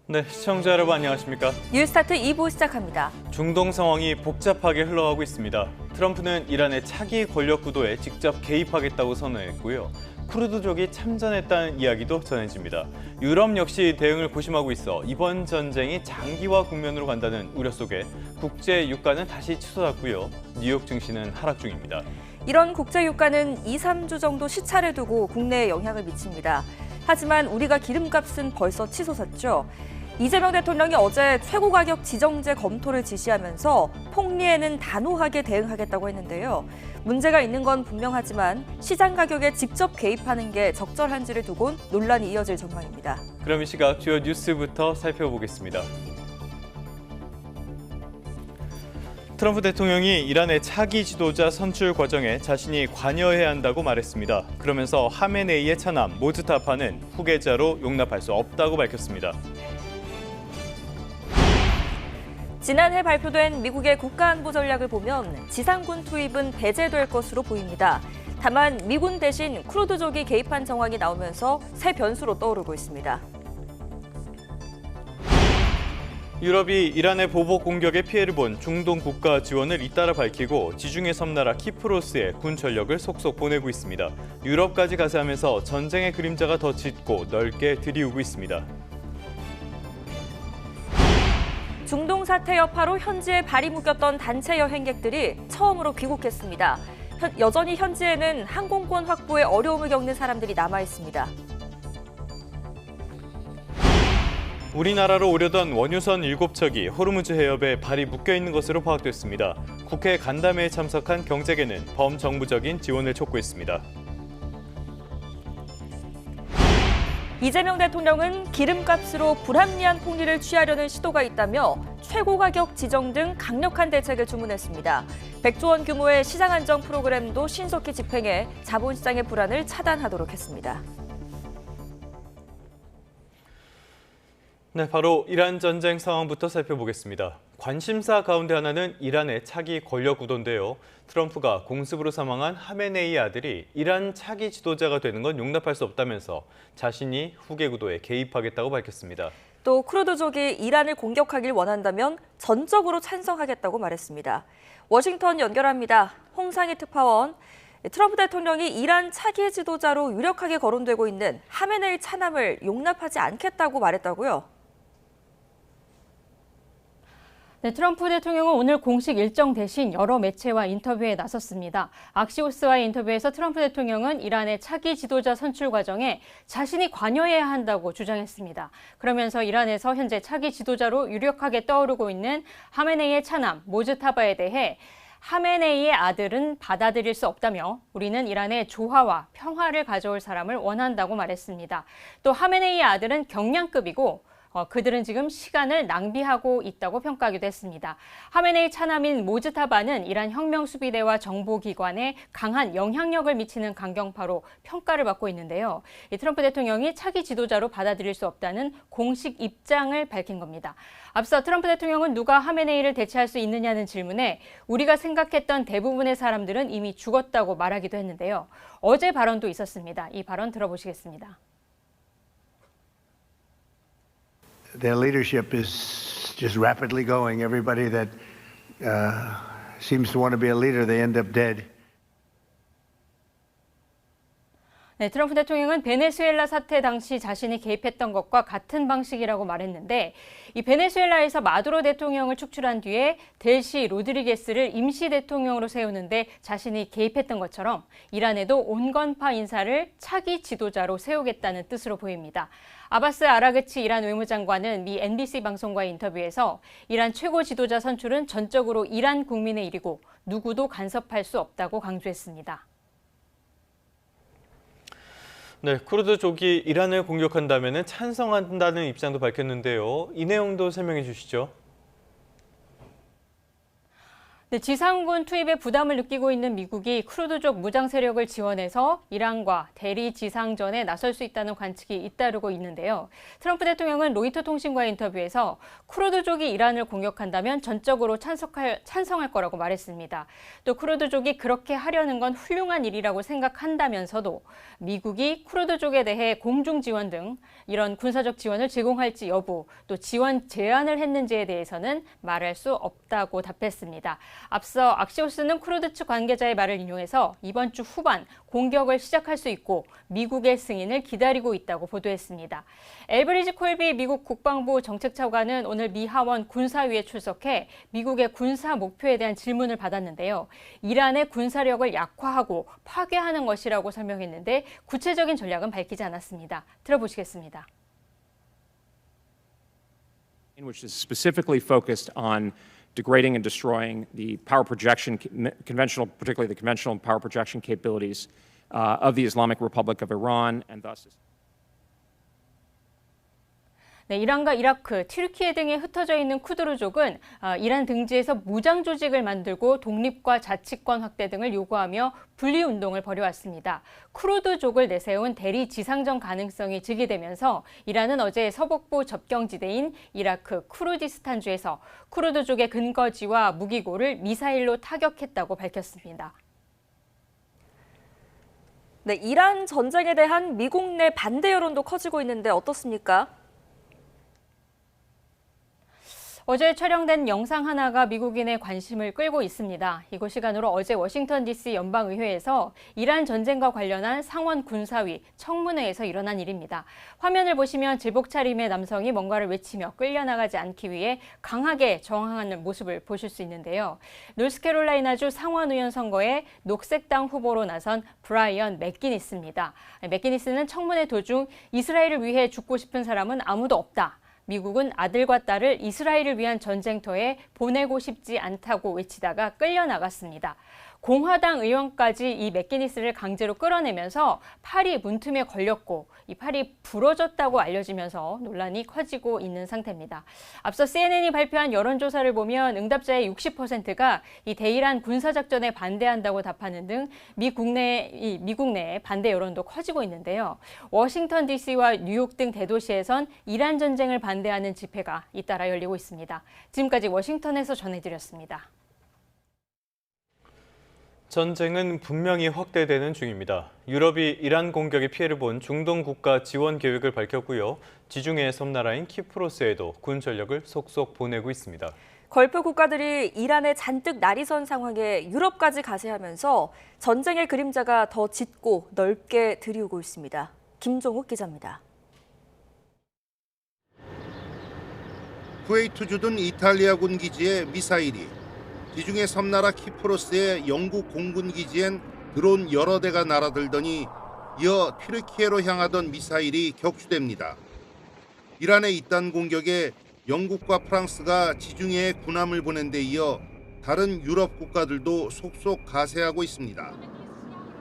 네, 시청자 여러분 안녕하십니까? 뉴스타트 2부 시작합니다. 중동 상황이 복잡하게 흘러가고 있습니다. 트럼프는 이란의 차기 권력 구도에 직접 개입하겠다고 선언했고요. 쿠르드족이 참전했다는 이야기도 전해집니다. 유럽 역시 대응을 고심하고 있어 이번 전쟁이 장기화 국면으로 간다는 우려 속에 국제 유가는 다시 치솟았고요. 뉴욕 증시는 하락 중입니다. 이런 국제 유가는 2, 3주 정도 시차를 두고 국내에 영향을 미칩니다. 하지만 우리가 기름값은 벌써 치솟았죠. 이재명 대통령이 어제 최고 가격 지정제 검토를 지시하면서 폭리에는 단호하게 대응하겠다고 했는데요. 문제가 있는 건 분명하지만 시장 가격에 직접 개입하는 게 적절한지를 두곤 논란이 이어질 전망입니다. 그럼 이 시각 주요 뉴스부터 살펴보겠습니다. 트럼프 대통령이 이란의 차기 지도자 선출 과정에 자신이 관여해야 한다고 말했습니다. 그러면서 하메네이의 차남 모즈타파는 후계자로 용납할 수 없다고 밝혔습니다. 지난해 발표된 미국의 국가안보 전략을 보면 지상군 투입은 배제될 것으로 보입니다. 다만 미군 대신 쿠르드족이 개입한 정황이 나오면서 새 변수로 떠오르고 있습니다. 유럽이 이란의 보복 공격에 피해를 본 중동 국가 지원을 잇따라 밝히고 지중해 섬나라 키프로스에 군 전력을 속속 보내고 있습니다. 유럽까지 가세하면서 전쟁의 그림자가 더 짙고 넓게 들이우고 있습니다. 중동 사태 여파로 현지에 발이 묶였던 단체 여행객들이 처음으로 귀국했습니다. 여전히 현지에는 항공권 확보에 어려움을 겪는 사람들이 남아 있습니다. 우리나라로 오려던 원유선 7척이 호르무즈 해협에 발이 묶여 있는 것으로 파악됐습니다. 국회 간담회에 참석한 경제계는 범정부적인 지원을 촉구했습니다. 이재명 대통령은 기름값으로 불합리한 폭리를 취하려는 시도가 있다며 최고 가격 지정 등 강력한 대책을 주문했습니다. 100조 원 규모의 시장 안정 프로그램도 신속히 집행해 자본시장의 불안을 차단하도록 했습니다. 네, 바로 이란 전쟁 상황부터 살펴보겠습니다. 관심사 가운데 하나는 이란의 차기 권력 구도인데요. 트럼프가 공습으로 사망한 하메네이 아들이 이란 차기 지도자가 되는 건 용납할 수 없다면서 자신이 후계 구도에 개입하겠다고 밝혔습니다. 또 쿠르드족이 이란을 공격하길 원한다면 전적으로 찬성하겠다고 말했습니다. 워싱턴 연결합니다. 홍상희 특파원. 트럼프 대통령이 이란 차기 지도자로 유력하게 거론되고 있는 하메네이 차남을 용납하지 않겠다고 말했다고요? 네, 트럼프 대통령은 오늘 공식 일정 대신 여러 매체와 인터뷰에 나섰습니다. 악시오스와의 인터뷰에서 트럼프 대통령은 이란의 차기 지도자 선출 과정에 자신이 관여해야 한다고 주장했습니다. 그러면서 이란에서 현재 차기 지도자로 유력하게 떠오르고 있는 하메네이의 차남 모즈타바에 대해 하메네이의 아들은 받아들일 수 없다며 우리는 이란의 조화와 평화를 가져올 사람을 원한다고 말했습니다. 또 하메네이의 아들은 경량급이고 그들은 지금 시간을 낭비하고 있다고 평가하기도 했습니다. 하메네이 차남인 모즈타바는 이란 혁명수비대와 정보기관에 강한 영향력을 미치는 강경파로 평가를 받고 있는데요. 트럼프 대통령이 차기 지도자로 받아들일 수 없다는 공식 입장을 밝힌 겁니다. 앞서 트럼프 대통령은 누가 하메네이를 대체할 수 있느냐는 질문에 우리가 생각했던 대부분의 사람들은 이미 죽었다고 말하기도 했는데요. 어제 발언도 있었습니다. 이 발언 들어보시겠습니다. Their leadership is just rapidly going. Everybody that seems to want to be a leader, they end up dead. 네, 트럼프 대통령은 베네수엘라 사태 당시 자신이 개입했던 것과 같은 방식이라고 말했는데 이 베네수엘라에서 마두로 대통령을 축출한 뒤에 델시 로드리게스를 임시 대통령으로 세우는데 자신이 개입했던 것처럼 이란에도 온건파 인사를 차기 지도자로 세우겠다는 뜻으로 보입니다. 아바스 아라그치 이란 외무장관은 미 NBC 방송과의 인터뷰에서 이란 최고 지도자 선출은 전적으로 이란 국민의 일이고 누구도 간섭할 수 없다고 강조했습니다. 네, 쿠르드족이 이란을 공격한다면 찬성한다는 입장도 밝혔는데요. 이 내용도 설명해 주시죠. 네, 지상군 투입에 부담을 느끼고 있는 미국이 쿠르드족 무장 세력을 지원해서 이란과 대리 지상전에 나설 수 있다는 관측이 잇따르고 있는데요. 트럼프 대통령은 로이터 통신과의 인터뷰에서 쿠르드족이 이란을 공격한다면 전적으로 찬성할 거라고 말했습니다. 또 쿠르드족이 그렇게 하려는 건 훌륭한 일이라고 생각한다면서도 미국이 쿠르드족에 대해 공중 지원 등 이런 군사적 지원을 제공할지 여부, 또 지원 제안을 했는지에 대해서는 말할 수 없다고 답했습니다. 앞서 악시오스는 쿠르드 측 관계자의 말을 인용해서 이번 주 후반 공격을 시작할 수 있고 미국의 승인을 기다리고 있다고 보도했습니다. 엘브리지 콜비 미국 국방부 정책차관은 오늘 미 하원 군사위에 출석해 미국의 군사 목표에 대한 질문을 받았는데요. 이란의 군사력을 약화하고 파괴하는 것이라고 설명했는데 구체적인 전략은 밝히지 않았습니다. 들어보시겠습니다. Which is specifically focused on degrading and destroying the power projection, particularly the conventional power projection capabilities of the Islamic Republic of Iran, and thus. 네, 이란과 이라크, 튀르키예 등에 흩어져 있는 쿠르드족은 이란 등지에서 무장 조직을 만들고 독립과 자치권 확대 등을 요구하며 분리운동을 벌여왔습니다. 쿠르드족을 내세운 대리 지상전 가능성이 제기되면서 이란은 어제 서북부 접경지대인 이라크 쿠르디스탄주에서 쿠르드족의 근거지와 무기고를 미사일로 타격했다고 밝혔습니다. 네, 이란 전쟁에 대한 미국 내 반대 여론도 커지고 있는데 어떻습니까? 어제 촬영된 영상 하나가 미국인의 관심을 끌고 있습니다. 이곳 시간으로 어제 워싱턴 DC 연방의회에서 이란 전쟁과 관련한 상원 군사위 청문회에서 일어난 일입니다. 화면을 보시면 제복 차림의 남성이 뭔가를 외치며 끌려나가지 않기 위해 강하게 저항하는 모습을 보실 수 있는데요. 노스캐롤라이나주 상원의원 선거에 녹색당 후보로 나선 브라이언 맥기니스입니다. 맥기니스는 청문회 도중 이스라엘을 위해 죽고 싶은 사람은 아무도 없다. 미국은 아들과 딸을 이스라엘을 위한 전쟁터에 보내고 싶지 않다고 외치다가 끌려나갔습니다. 공화당 의원까지 이 맥기니스를 강제로 끌어내면서 팔이 문틈에 걸렸고 이 팔이 부러졌다고 알려지면서 논란이 커지고 있는 상태입니다. 앞서 CNN이 발표한 여론조사를 보면 응답자의 60%가 이 대이란 군사작전에 반대한다고 답하는 등 미국 내 반대 여론도 커지고 있는데요. 워싱턴 DC와 뉴욕 등 대도시에선 이란 전쟁을 반대하는 집회가 잇따라 열리고 있습니다. 지금까지 워싱턴에서 전해드렸습니다. 전쟁은 분명히 확대되는 중입니다. 유럽이 이란 공격의 피해를 본 중동 국가 지원 계획을 밝혔고요. 지중해 섬나라인 키프로스에도 군 전력을 속속 보내고 있습니다. 걸프 국가들이 이란에 잔뜩 날이선 상황에 유럽까지 가세하면서 전쟁의 그림자가 더 짙고 넓게 들이우고 있습니다. 김종욱 기자입니다. 쿠웨이트 주둔 이탈리아군 기지의 미사일이 지중해 섬나라 키프로스의 영국 공군 기지엔 드론 여러 대가 날아들더니 이어 튀르키예로 향하던 미사일이 격추됩니다. 이란의 이딴 공격에 영국과 프랑스가 지중해에 군함을 보낸 데 이어 다른 유럽 국가들도 속속 가세하고 있습니다.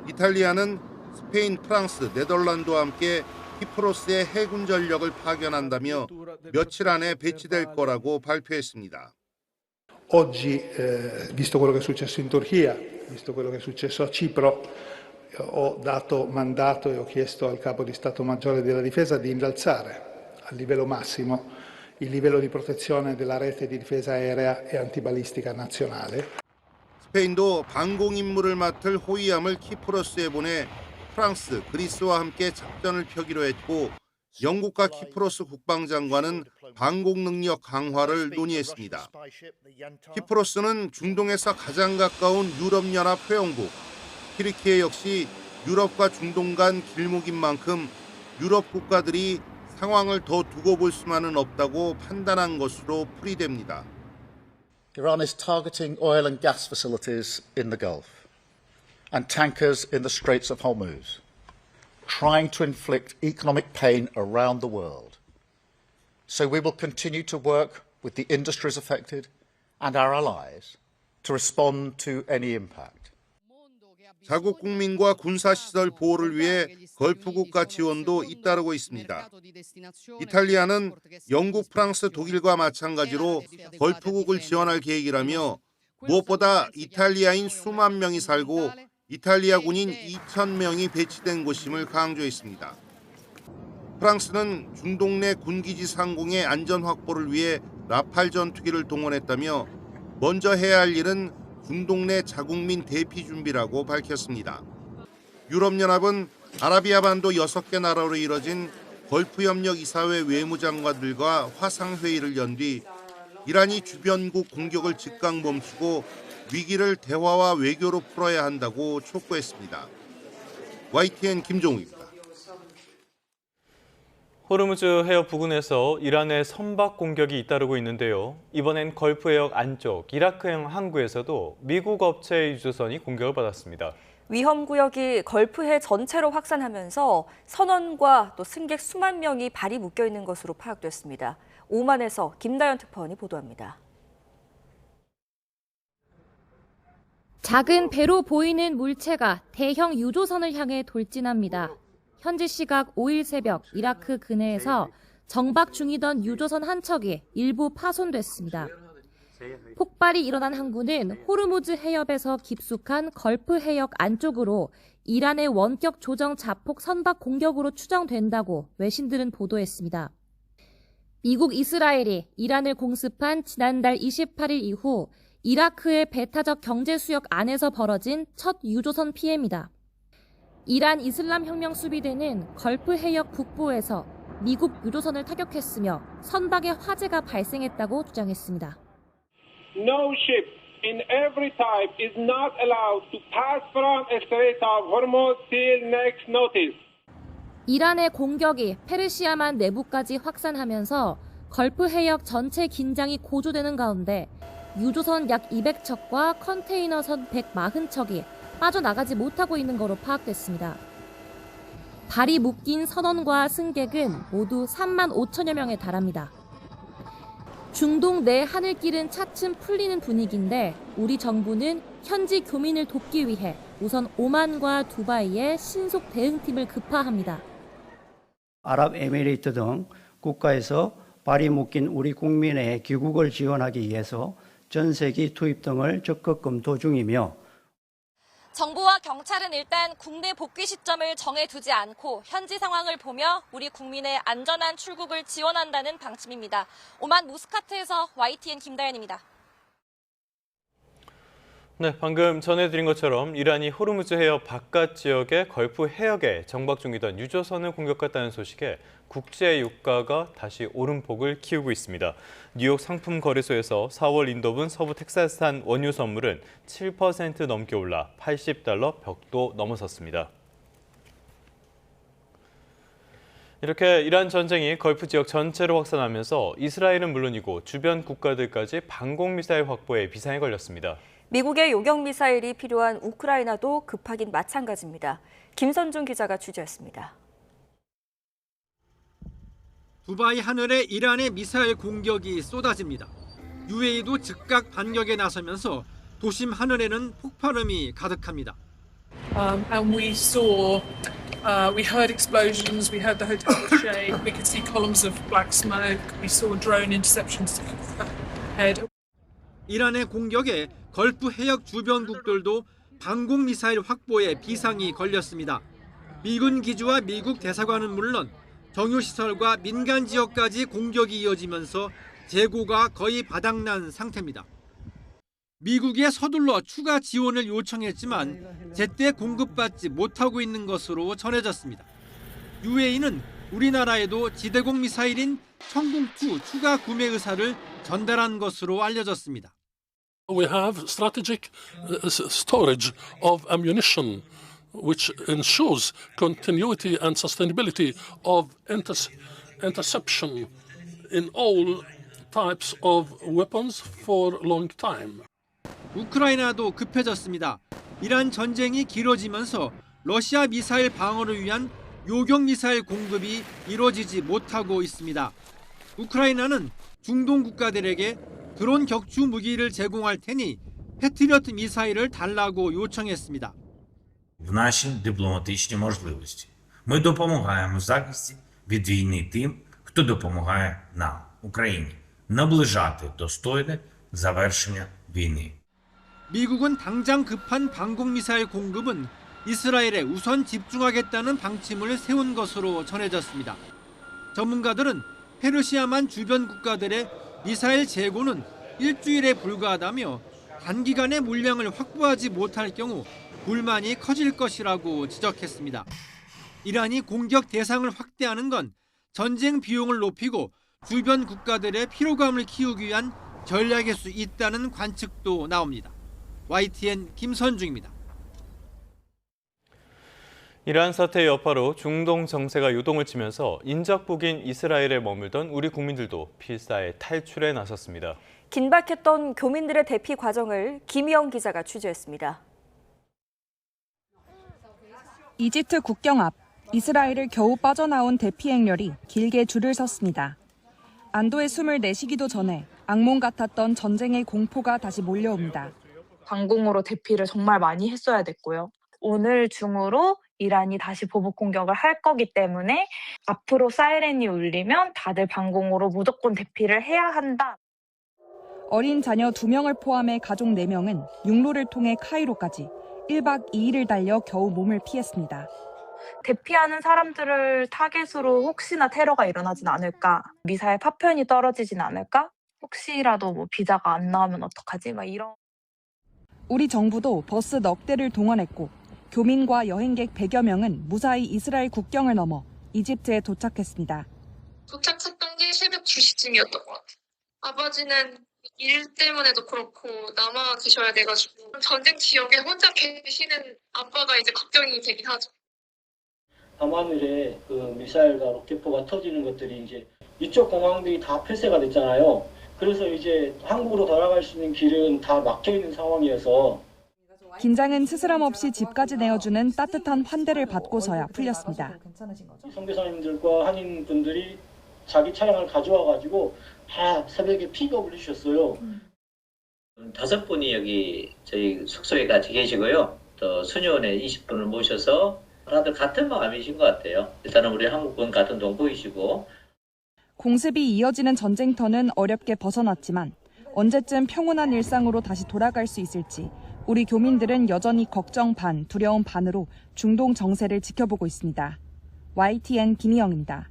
이탈리아는 스페인, 프랑스, 네덜란드와 함께 키프로스에 해군 전력을 파견한다며 며칠 안에 배치될 거라고 발표했습니다. Oggi, visto quello che è successo in Turchia, visto quello che è successo a Cipro, ho dato mandato e ho chiesto al Capo di Stato Maggiore della Difesa di innalzare al livello massimo il livello di protezione della rete di difesa aerea e antibalistica nazionale. 스페인도 방공 임무를 맡을 호위함을 키프로스에 보내 프랑스, 그리스와 함께 작전을 펴기로 했고 영국과 키프로스 국방장관은 방공 능력 강화를 논의했습니다. 키프로스는 중동에서 가장 가까운 유럽연합 회원국, 튀르키예 역시 유럽과 중동 간 길목인 만큼 유럽 국가들이 상황을 더 두고 볼 수만은 없다고 판단한 것으로 풀이됩니다. Iran is targeting oil and gas facilities in the Gulf and tankers in the Straits of Hormuz, trying to inflict economic pain around the world. So we will continue to work with the industries affected and our allies to respond to any impact. 자국 국민과 군사시설 보호를 위해 걸프 국가 지원도 잇따르고 있습니다. 이탈리아는 영국, 프랑스, 독일과 마찬가지로 걸프국을 지원할 계획이라며 무엇보다 이탈리아인 수만 명이 살고 이탈리아 군인 2,000명이 배치된 곳임을 강조했습니다. 프랑스는 중동 내 군기지 상공의 안전 확보를 위해 라팔 전투기를 동원했다며 먼저 해야 할 일은 중동 내 자국민 대피 준비라고 밝혔습니다. 유럽연합은 아라비아 반도 6개 나라로 이뤄진 걸프협력 이사회 외무장관들과 화상회의를 연 뒤 이란이 주변국 공격을 즉각 멈추고 위기를 대화와 외교로 풀어야 한다고 촉구했습니다. YTN 김종우입니다. 호르무즈 해협 부근에서 이란의 선박 공격이 잇따르고 있는데요. 이번엔 걸프 해역 안쪽 이라크행 항구에서도 미국 업체의 유조선이 공격을 받았습니다. 위험 구역이 걸프해 전체로 확산하면서 선원과 또 승객 수만 명이 발이 묶여 있는 것으로 파악됐습니다. 오만에서 김다연 특파원이 보도합니다. 작은 배로 보이는 물체가 대형 유조선을 향해 돌진합니다. 현지 시각 5일 새벽 이라크 근해에서 정박 중이던 유조선 한 척이 일부 파손됐습니다. 폭발이 일어난 항구는 호르무즈 해협에서 깊숙한 걸프 해역 안쪽으로 이란의 원격 조정 자폭 선박 공격으로 추정된다고 외신들은 보도했습니다. 미국 이스라엘이 이란을 공습한 지난달 28일 이후 이라크의 배타적 경제 수역 안에서 벌어진 첫 유조선 피해입니다. 이란 이슬람 혁명 수비대는 걸프 해역 북부에서 미국 유조선을 타격했으며 선박에 화재가 발생했다고 주장했습니다. No ship in every type is not allowed to pass from Strait of Hormuz till next notice. 이란의 공격이 페르시아만 내부까지 확산하면서 걸프 해역 전체 긴장이 고조되는 가운데 유조선 약 200척과 컨테이너선 140척이 빠져나가지 못하고 있는 것으로 파악됐습니다. 발이 묶인 선원과 승객은 모두 3만 5천여 명에 달합니다. 중동 내 하늘길은 차츰 풀리는 분위기인데 우리 정부는 현지 교민을 돕기 위해 우선 오만과 두바이에 신속 대응팀을 급파합니다. 아랍에미레이트 등 국가에서 발이 묶인 우리 국민의 귀국을 지원하기 위해서 전세기 투입 등을 적극 검토 중이며 정부와 경찰은 일단 국내 복귀 시점을 정해두지 않고 현지 상황을 보며 우리 국민의 안전한 출국을 지원한다는 방침입니다. 오만 무스카트에서 YTN 김다연입니다. 네, 방금 전해드린 것처럼 이란이 호르무즈 해협 바깥 지역의 걸프 해역에 정박 중이던 유조선을 공격했다는 소식에 국제 유가가 다시 오름폭을 키우고 있습니다. 뉴욕 상품 거래소에서 4월 인도분 서부 텍사스산 원유 선물은 7% 넘게 올라 $80 벽도 넘어섰습니다. 이렇게 이란 전쟁이 걸프 지역 전체로 확산하면서 이스라엘은 물론이고 주변 국가들까지 방공미사일 확보에 비상이 걸렸습니다. 미국의 요격 미사일이 필요한 우크라이나도 급하긴 마찬가지입니다. 김선중 기자가 취재했습니다. 두바이 하늘에 이란의 미사일 공격이 쏟아집니다. UAE도 즉각 반격에 나서면서 도심 하늘에는 폭발음이 가득합니다. And we saw, we heard explosions, we heard the hotel shake, we could see columns of black smoke, we saw drone interceptions ahead. 이란의 공격에 걸프 해역 주변국들도 방공 미사일 확보에 비상이 걸렸습니다. 미군 기지와 미국 대사관은 물론 정유시설과 민간 지역까지 공격이 이어지면서 재고가 거의 바닥난 상태입니다. 미국에 서둘러 추가 지원을 요청했지만 제때 공급받지 못하고 있는 것으로 전해졌습니다. UAE는 우리나라에도 지대공 미사일인 천궁2 추가 구매 의사를 전달한 것으로 알려졌습니다. We have strategic storage of ammunition, which ensures continuity and sustainability of interception in all types of weapons for a long time. 우크라이나도 급해졌습니다. 이란 전쟁이 길어지면서 러시아 미사일 방어를 위한 요격 미사일 공급이 이루어지지 못하고 있습니다. 우크라이나는 중동 국가들에게 드론 격추 무기를 제공할 테니 패트리어트 미사일을 달라고 요청했습니다. В наші дипломатичні можливості. Ми допомагаємо в захисті від війни тим, хто допомагає нам, Україні, наближати достойне завершення війни. 미국은 당장 급한 방공미사일 공급은 이스라엘에 우선 집중하겠다는 방침을 세운 것으로 전해졌습니다. 전문가들은 페르시아만 주변 국가들의 미사일 재고는 일주일에 불과하다며 단기간에 물량을 확보하지 못할 경우 불만이 커질 것이라고 지적했습니다. 이란이 공격 대상을 확대하는 건 전쟁 비용을 높이고 주변 국가들의 피로감을 키우기 위한 전략일 수 있다는 관측도 나옵니다. YTN 김선중입니다. 이란 사태의 여파로 중동 정세가 요동을 치면서 인접국인 이스라엘에 머물던 우리 국민들도 필사의 탈출에 나섰습니다. 긴박했던 교민들의 대피 과정을 김희영 기자가 취재했습니다. 이집트 국경 앞 이스라엘을 겨우 빠져나온 대피 행렬이 길게 줄을 섰습니다. 안도의 숨을 내쉬기도 전에 악몽 같았던 전쟁의 공포가 다시 몰려옵니다. 방공으로 대피를 정말 많이 했어야 됐고요. 오늘 중으로 이란이 다시 보복 공격을 할 거기 때문에 앞으로 사이렌이 울리면 다들 방공으로 무조건 대피를 해야 한다. 어린 자녀 2명을 포함해 가족 4명은 육로를 통해 카이로까지 1박 2일을 달려 겨우 몸을 피했습니다. 대피하는 사람들을 타겟으로 혹시나 테러가 일어나진 않을까, 미사일 파편이 떨어지진 않을까, 혹시라도 뭐 비자가 안 나오면 어떡하지, 막 이런. 우리 정부도 버스 넉 대를 동원했고 교민과 여행객 100여 명은 무사히 이스라엘 국경을 넘어 이집트에 도착했습니다. 도착했던 게 새벽 2시쯤이었던 것 같아요. 아버지는 일 때문에도 그렇고 남아 계셔야 돼가지고 전쟁 지역에 혼자 계시는 아빠가 이제 걱정이 되긴 하죠. 밤하늘에 그 미사일과 로켓포가 터지는 것들이 이제 이쪽 공항들이 다 폐쇄가 됐잖아요. 그래서 이제 한국으로 돌아갈 수 있는 길은 다 막혀 있는 상황이어서 긴장은 스스럼 없이 집까지 내어주는 따뜻한 환대를 받고서야 풀렸습니다. 선교사님들과 한인분들이 자기 차량을 가져와가지고 다 새벽에 픽업을 해주셨어요. 5분이 여기 저희 숙소에 같이 계시고요. 또 수녀원에 20분을 모셔서 다들 같은 마음이신 것 같아요. 일단은 우리 한국분 같은 동포이시고. 공습이 이어지는 전쟁터는 어렵게 벗어났지만 언제쯤 평온한 일상으로 다시 돌아갈 수 있을지 우리 교민들은 여전히 걱정 반, 두려움 반으로 중동 정세를 지켜보고 있습니다. YTN 김희영입니다.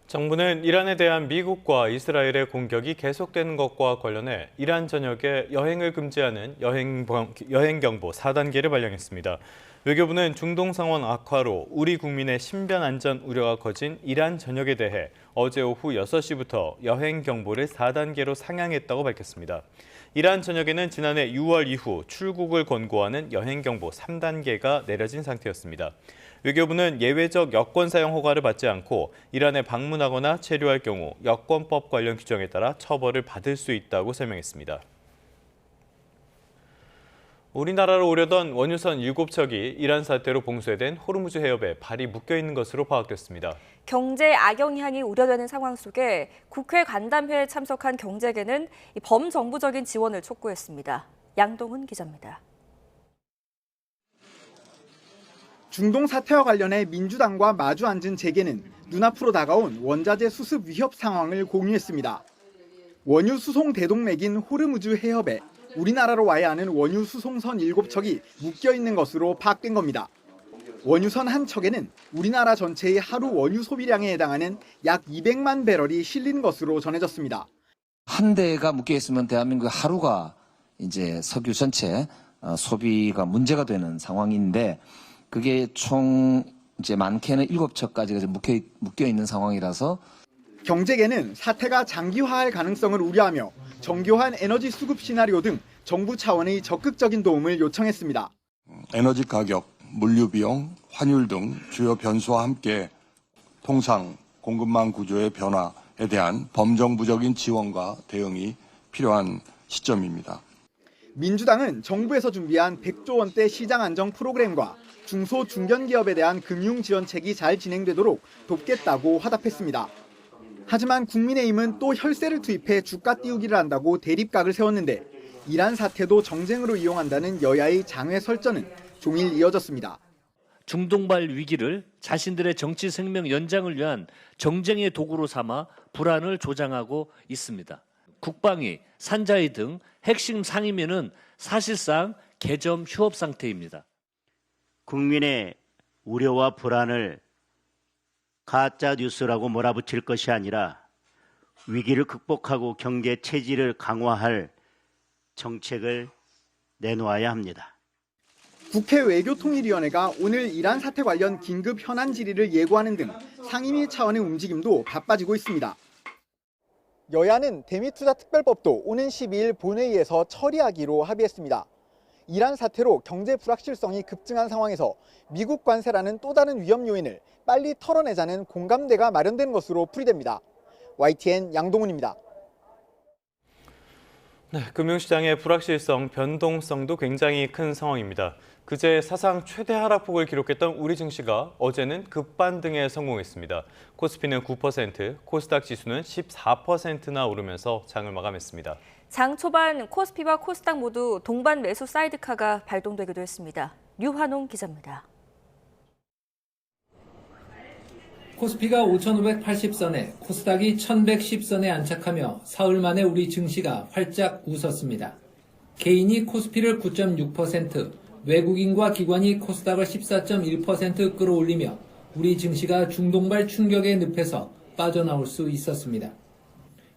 정부는 이란에 대한 미국과 이스라엘의 공격이 계속되는 것과 관련해 이란 전역에 여행을 금지하는 여행경보 4단계를 발령했습니다. 외교부는 중동 상황 악화로 우리 국민의 신변 안전 우려가 커진 이란 전역에 대해 어제 오후 6시부터 여행경보를 4단계로 상향했다고 밝혔습니다. 이란 전역에는 지난해 6월 이후 출국을 권고하는 여행경보 3단계가 내려진 상태였습니다. 외교부는 예외적 여권 사용 허가를 받지 않고 이란에 방문하거나 체류할 경우 여권법 관련 규정에 따라 처벌을 받을 수 있다고 설명했습니다. 우리나라로 오려던 원유선 7척이 이란 사태로 봉쇄된 호르무즈 해협에 발이 묶여 있는 것으로 파악됐습니다. 경제 악영향이 우려되는 상황 속에 국회 간담회에 참석한 경제계는 범정부적인 지원을 촉구했습니다. 양동훈 기자입니다. 중동 사태와 관련해 민주당과 마주 앉은 재계는 눈앞으로 다가온 원자재 수습 위협 상황을 공유했습니다. 원유 수송 대동맥인 호르무즈 해협에 우리나라로 와야 하는 원유 수송선 7척이 묶여 있는 것으로 파악된 겁니다. 원유선 한 척에는 우리나라 전체의 하루 원유 소비량에 해당하는 약 200만 배럴이 실린 것으로 전해졌습니다. 한 대가 묶여 있으면 대한민국 하루가 이제 석유 전체 소비가 문제가 되는 상황인데 그게 총 이제 많게는 7척까지가 묶여 있는 상황이라서 경제계는 사태가 장기화할 가능성을 우려하며 정교한 에너지 수급 시나리오 등 정부 차원의 적극적인 도움을 요청했습니다. 에너지 가격, 물류 비용, 환율 등 주요 변수와 함께 통상 공급망 구조의 변화에 대한 범정부적인 지원과 대응이 필요한 시점입니다. 민주당은 정부에서 준비한 100조 원대 시장 안정 프로그램과 중소 중견기업에 대한 금융 지원책이 잘 진행되도록 돕겠다고 화답했습니다. 하지만 국민의힘은 또 혈세를 투입해 주가 띄우기를 한다고 대립각을 세웠는데 이란 사태도 정쟁으로 이용한다는 여야의 장외 설전은 종일 이어졌습니다. 중동발 위기를 자신들의 정치 생명 연장을 위한 정쟁의 도구로 삼아 불안을 조장하고 있습니다. 국방위, 산자위 등 핵심 상임위는 사실상 개점 휴업 상태입니다. 국민의 우려와 불안을 가짜 뉴스라고 몰아붙일 것이 아니라 위기를 극복하고 경제 체질을 강화할 정책을 내놓아야 합니다. 국회 외교통일위원회가 오늘 이란 사태 관련 긴급 현안 질의를 예고하는 등 상임위 차원의 움직임도 바빠지고 있습니다. 여야는 대미투자특별법도 오는 12일 본회의에서 처리하기로 합의했습니다. 이란 사태로 경제 불확실성이 급증한 상황에서 미국 관세라는 또 다른 위험 요인을 빨리 털어내자는 공감대가 마련된 것으로 풀이됩니다. YTN 양동훈입니다. 네, 금융시장의 불확실성, 변동성도 굉장히 큰 상황입니다. 그제 사상 최대 하락폭을 기록했던 우리 증시가 어제는 급반등에 성공했습니다. 코스피는 9%, 코스닥 지수는 14%나 오르면서 장을 마감했습니다. 장 초반 코스피와 코스닥 모두 동반 매수 사이드카가 발동되기도 했습니다. 류환홍 기자입니다. 코스피가 5,580선에 코스닥이 1,110선에 안착하며 사흘 만에 우리 증시가 활짝 웃었습니다. 개인이 코스피를 9.6%, 외국인과 기관이 코스닥을 14.1% 끌어올리며 우리 증시가 중동발 충격의 늪에서 빠져나올 수 있었습니다.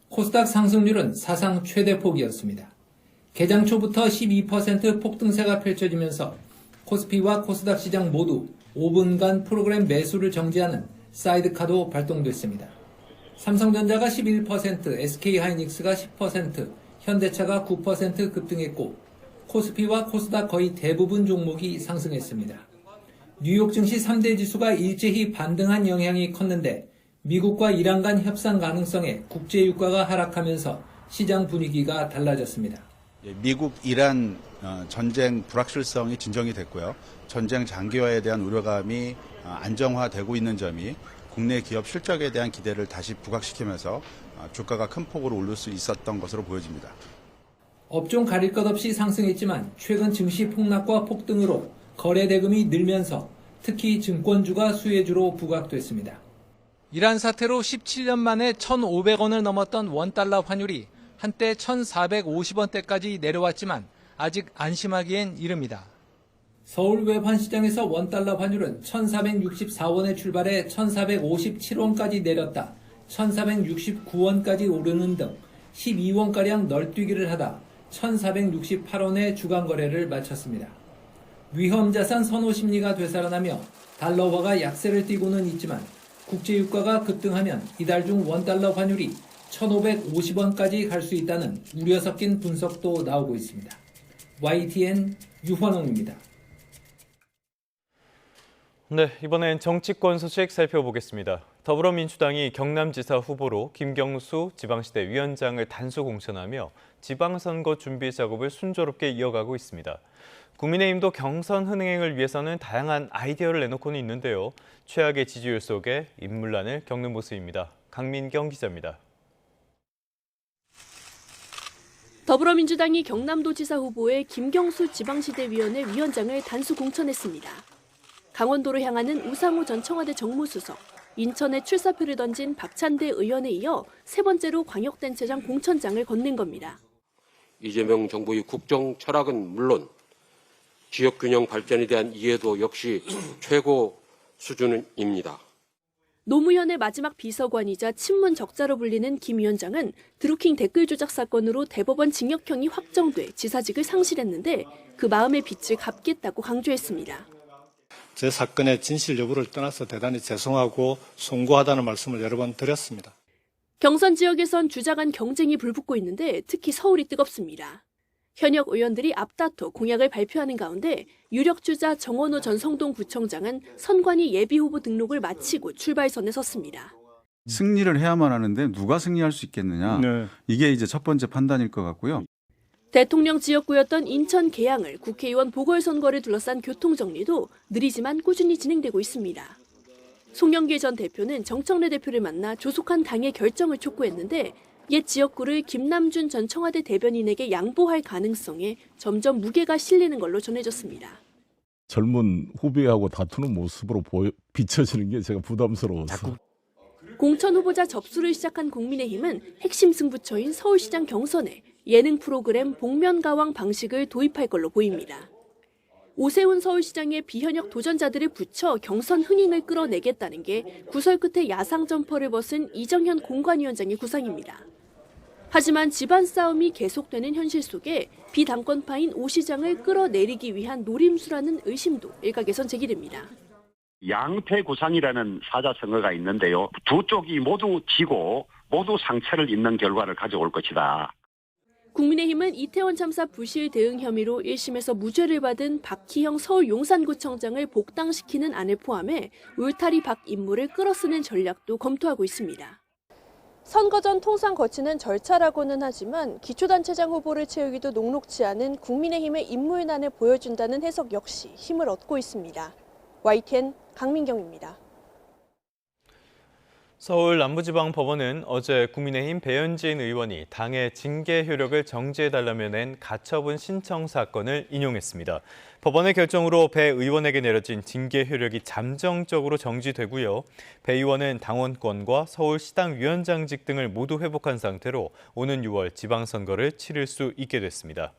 코스닥 상승률은 사상 최대 폭이었습니다. 개장 초부터 12% 폭등세가 펼쳐지면서 코스피와 코스닥 시장 모두 5분간 프로그램 매수를 정지하는 사이드카도 발동됐습니다. 삼성전자가 11%, SK하이닉스가 10%, 현대차가 9% 급등했고 코스피와 코스닥 거의 대부분 종목이 상승했습니다. 뉴욕 증시 3대 지수가 일제히 반등한 영향이 컸는데 미국과 이란 간 협상 가능성에 국제 유가가 하락하면서 시장 분위기가 달라졌습니다. 미국 이란 전쟁 불확실성이 진정이 됐고요. 전쟁 장기화에 대한 우려감이 안정화되고 있는 점이 국내 기업 실적에 대한 기대를 다시 부각시키면서 주가가 큰 폭으로 오를 수 있었던 것으로 보여집니다. 업종 가릴 것 없이 상승했지만 최근 증시 폭락과 폭등으로 거래 대금이 늘면서 특히 증권주가 수혜주로 부각됐습니다. 이란 사태로 17년 만에 1,500원을 넘었던 원달러 환율이 한때 1,450원대까지 내려왔지만 아직 안심하기엔 이릅니다. 서울 외환시장에서 원달러 환율은 1,464원에 출발해 1,457원까지 내렸다 1,469원까지 오르는 등 12원가량 널뛰기를 하다 1,468원에 주간 거래를 마쳤습니다. 위험자산 선호 심리가 되살아나며 달러화가 약세를 띠고는 있지만 국제유가가 급등하면 이달 중 원달러 환율이 1,550원까지 갈 수 있다는 우려 섞인 분석도 나오고 있습니다. YTN 유환홍입니다. 네, 이번엔 정치권 소식 살펴보겠습니다. 더불어민주당이 경남지사 후보로 김경수 지방시대 위원장을 단수 공천하며 지방선거 준비 작업을 순조롭게 이어가고 있습니다. 국민의힘도 경선 흥행을 위해서는 다양한 아이디어를 내놓고는 있는데요. 최악의 지지율 속에 인물난을 겪는 모습입니다. 강민경 기자입니다. 더불어민주당이 경남도지사 후보에 김경수 지방시대위원회 위원장을 단수 공천했습니다. 강원도로 향하는 우상호 전 청와대 정무수석, 인천에 출사표를 던진 박찬대 의원에 이어 세 번째로 광역단체장 공천장을 건넨 겁니다. 이재명 정부의 국정 철학은 물론 지역균형 발전에 대한 이해도 역시 최고 수준입니다. 노무현의 마지막 비서관이자 친문 적자로 불리는 김 위원장은 드루킹 댓글 조작 사건으로 대법원 징역형이 확정돼 지사직을 상실했는데 그 마음의 빚을 갚겠다고 강조했습니다. 제 사건의 진실 여부를 떠나서 대단히 죄송하고 송구하다는 말씀을 여러 번 드렸습니다. 경선 지역에선 주자 간 경쟁이 불붙고 있는데 특히 서울이 뜨겁습니다. 현역 의원들이 앞다퉈 공약을 발표하는 가운데 유력 주자 정원호 전 성동구청장은 선관위 예비후보 등록을 마치고 출발선에 섰습니다. 승리를 해야만 하는데 누가 승리할 수 있겠느냐. 이게 이제 첫 번째 판단일 것 같고요. 대통령 지역구였던 인천 계양을 국회의원 보궐선거를 둘러싼 교통정리도 느리지만 꾸준히 진행되고 있습니다. 송영길 전 대표는 정청래 대표를 만나 조속한 당의 결정을 촉구했는데 옛 지역구를 김남준 전 청와대 대변인에게 양보할 가능성에 점점 무게가 실리는 걸로 전해졌습니다. 젊은 후배하고 다투는 모습으로 비춰지는 게 제가 부담스러워서. 공천 후보자 접수를 시작한 국민의힘은 핵심 승부처인 서울시장 경선에 예능 프로그램 복면가왕 방식을 도입할 걸로 보입니다. 오세훈 서울시장의 비현역 도전자들을 붙여 경선 흥행을 끌어내겠다는 게 구설 끝에 야상 점퍼를 벗은 이정현 공관위원장의 구상입니다. 하지만 집안 싸움이 계속되는 현실 속에 비당권파인 오 시장을 끌어내리기 위한 노림수라는 의심도 일각에선 제기됩니다. 양패구산이라는 사자성어가 있는데요. 두 쪽이 모두 지고 모두 상처를 입는 결과를 가져올 것이다. 국민의힘은 이태원 참사 부실 대응 혐의로 1심에서 무죄를 받은 박희영 서울 용산구청장을 복당시키는 안을 포함해 울타리 밖 인물을 끌어쓰는 전략도 검토하고 있습니다. 선거 전 통상 거치는 절차라고는 하지만 기초단체장 후보를 채우기도 녹록지 않은 국민의힘의 인물난을 보여준다는 해석 역시 힘을 얻고 있습니다. YTN 강민경입니다. 서울 남부지방법원은 어제 국민의힘 배현진 의원이 당의 징계 효력을 정지해달라며 낸 가처분 신청 사건을 인용했습니다. 법원의 결정으로 배 의원에게 내려진 징계 효력이 잠정적으로 정지되고요. 배 의원은 당원권과 서울시당 위원장직 등을 모두 회복한 상태로 오는 6월 지방선거를 치를 수 있게 됐습니다.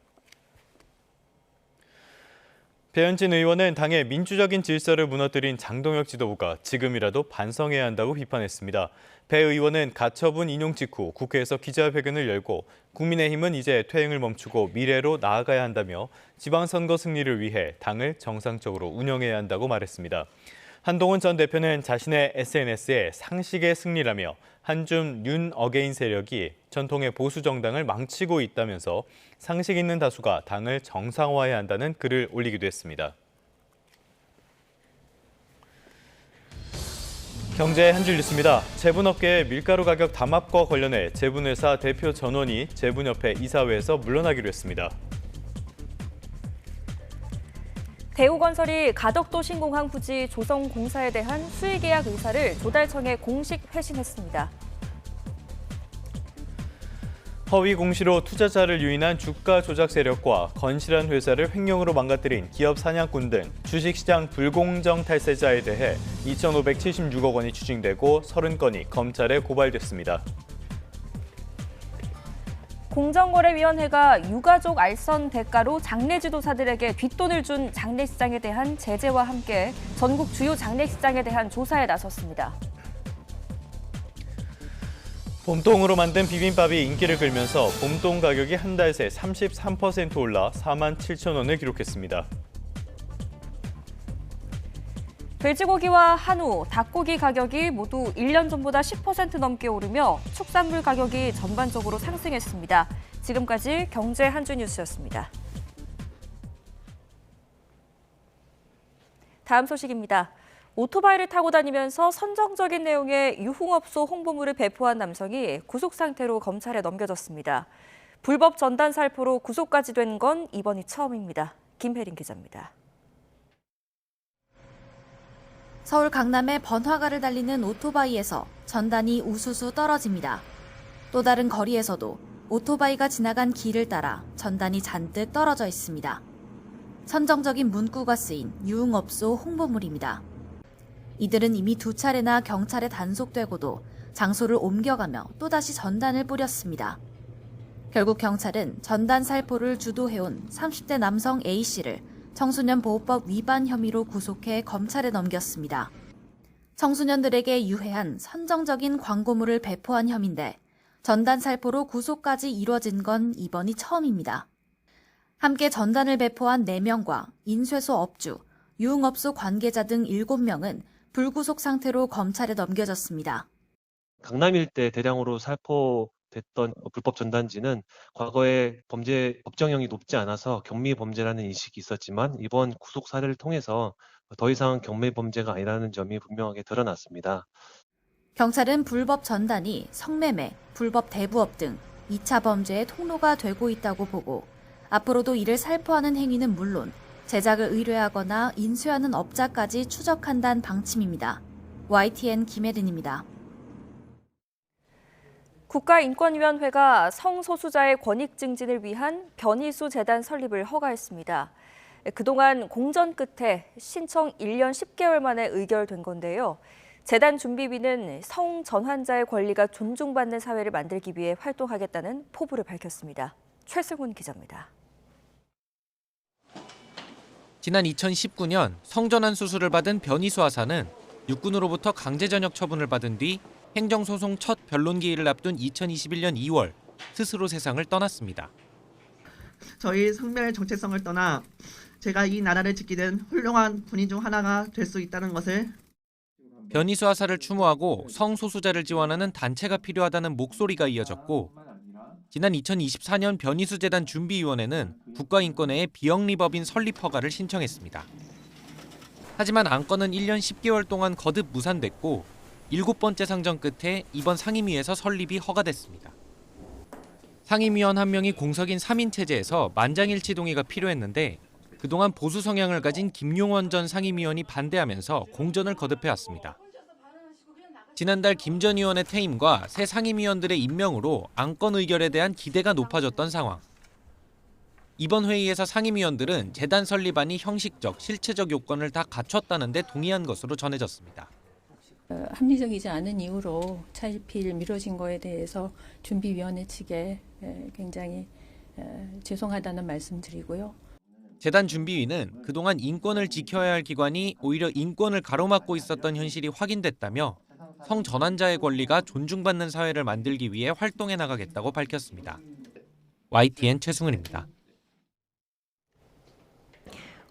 배현진 의원은 당의 민주적인 질서를 무너뜨린 장동혁 지도부가 지금이라도 반성해야 한다고 비판했습니다. 배 의원은 가처분 인용 직후 국회에서 기자회견을 열고 국민의힘은 이제 퇴행을 멈추고 미래로 나아가야 한다며 지방선거 승리를 위해 당을 정상적으로 운영해야 한다고 말했습니다. 한동훈 전 대표는 자신의 SNS에 상식의 승리라며 한줌 윤 어게인 세력이 전통의 보수 정당을 망치고 있다면서 상식 있는 다수가 당을 정상화해야 한다는 글을 올리기도 했습니다. 경제 한 줄 뉴스입니다. 제분업계의 밀가루 가격 담합과 관련해 제분회사 대표 전원이 제분협회 이사회에서 물러나기로 했습니다. 대우건설이 가덕도 신공항 부지 조성공사에 대한 수의계약 의사를 조달청에 공식 회신했습니다. 허위 공시로 투자자를 유인한 주가 조작 세력과 건실한 회사를 횡령으로 망가뜨린 기업 사냥꾼 등 주식시장 불공정 탈세자에 대해 2,576억 원이 추징되고 30건이 검찰에 고발됐습니다. 공정거래위원회가 유가족 알선 대가로 장례지도사들에게 뒷돈을 준 장례식장에 대한 제재와 함께 전국 주요 장례식장에 대한 조사에 나섰습니다. 봄동으로 만든 비빔밥이 인기를 끌면서 봄동 가격이 한 달 새 33% 올라 47,000원을 기록했습니다. 돼지고기와 한우, 닭고기 가격이 모두 1년 전보다 10% 넘게 오르며 축산물 가격이 전반적으로 상승했습니다. 지금까지 경제 한 주 뉴스였습니다. 다음 소식입니다. 오토바이를 타고 다니면서 선정적인 내용의 유흥업소 홍보물을 배포한 남성이 구속 상태로 검찰에 넘겨졌습니다. 불법 전단 살포로 구속까지 된 건 이번이 처음입니다. 김혜린 기자입니다. 서울 강남의 번화가를 달리는 오토바이에서 전단이 우수수 떨어집니다. 또 다른 거리에서도 오토바이가 지나간 길을 따라 전단이 잔뜩 떨어져 있습니다. 선정적인 문구가 쓰인 유흥업소 홍보물입니다. 이들은 이미 2차례나 경찰에 단속되고도 장소를 옮겨가며 또다시 전단을 뿌렸습니다. 결국 경찰은 전단 살포를 주도해온 30대 남성 A씨를 청소년 보호법 위반 혐의로 구속해 검찰에 넘겼습니다. 청소년들에게 유해한 선정적인 광고물을 배포한 혐의인데 전단 살포로 구속까지 이뤄진 건 이번이 처음입니다. 함께 전단을 배포한 4명과 인쇄소 업주, 유흥업소 관계자 등 7명은 불구속 상태로 검찰에 넘겨졌습니다. 강남 일대 대량으로 살포됐던 불법 전단지는 과거에 범죄 법정형이 높지 않아서 경미 범죄라는 인식이 있었지만 이번 구속 사례를 통해서 더 이상 경미 범죄가 아니라는 점이 분명하게 드러났습니다. 경찰은 불법 전단이 성매매, 불법 대부업 등 2차 범죄의 통로가 되고 있다고 보고 앞으로도 이를 살포하는 행위는 물론 제작을 의뢰하거나 인수하는 업자까지 추적한다는 방침입니다. YTN 김혜린입니다. 국가인권위원회가 성소수자의 권익 증진을 위한 변희수 재단 설립을 허가했습니다. 그동안 공전 끝에 신청 1년 10개월 만에 의결된 건데요. 재단 준비위는 성 전환자의 권리가 존중받는 사회를 만들기 위해 활동하겠다는 포부를 밝혔습니다. 최승훈 기자입니다. 지난 2019년 성전환 수술을 받은 변희수 하사는 육군으로부터 강제전역 처분을 받은 뒤 행정소송 첫 변론 기일을 앞둔 2021년 2월 스스로 세상을 떠났습니다. 저희 성별 정체성을 떠나 제가 이 나라를 지키는 훌륭한 군인 중 하나가 될 수 있다는 것을 변희수 하사를 추모하고 성소수자를 지원하는 단체가 필요하다는 목소리가 이어졌고 지난 2024년 변희수 재단 준비위원회는 국가인권회에 비영리법인 설립 허가를 신청했습니다. 하지만 안건은 1년 10개월 동안 거듭 무산됐고 7번째 상정 끝에 이번 상임위에서 설립이 허가됐습니다. 상임위원 한 명이 공석인 3인 체제에서 만장일치 동의가 필요했는데 그동안 보수 성향을 가진 김용원 전 상임위원이 반대하면서 공전을 거듭해왔습니다. 지난달 김 전 의원의 퇴임과 새 상임위원들의 임명으로 안건 의결에 대한 기대가 높아졌던 상황. 이번 회의에서 상임위원들은 재단 설립안이 형식적, 실체적 요건을 다 갖췄다는 데 동의한 것으로 전해졌습니다. 합리적이지 않은 이유로 차일피일 미뤄진 거에 대해서 준비위원회 측에 굉장히 죄송하다는 말씀드리고요. 재단 준비위는 그동안 인권을 지켜야 할 기관이 오히려 인권을 가로막고 있었던 현실이 확인됐다며 성전환자의 권리가 존중받는 사회를 만들기 위해 활동해 나가겠다고 밝혔습니다. YTN 최승훈입니다.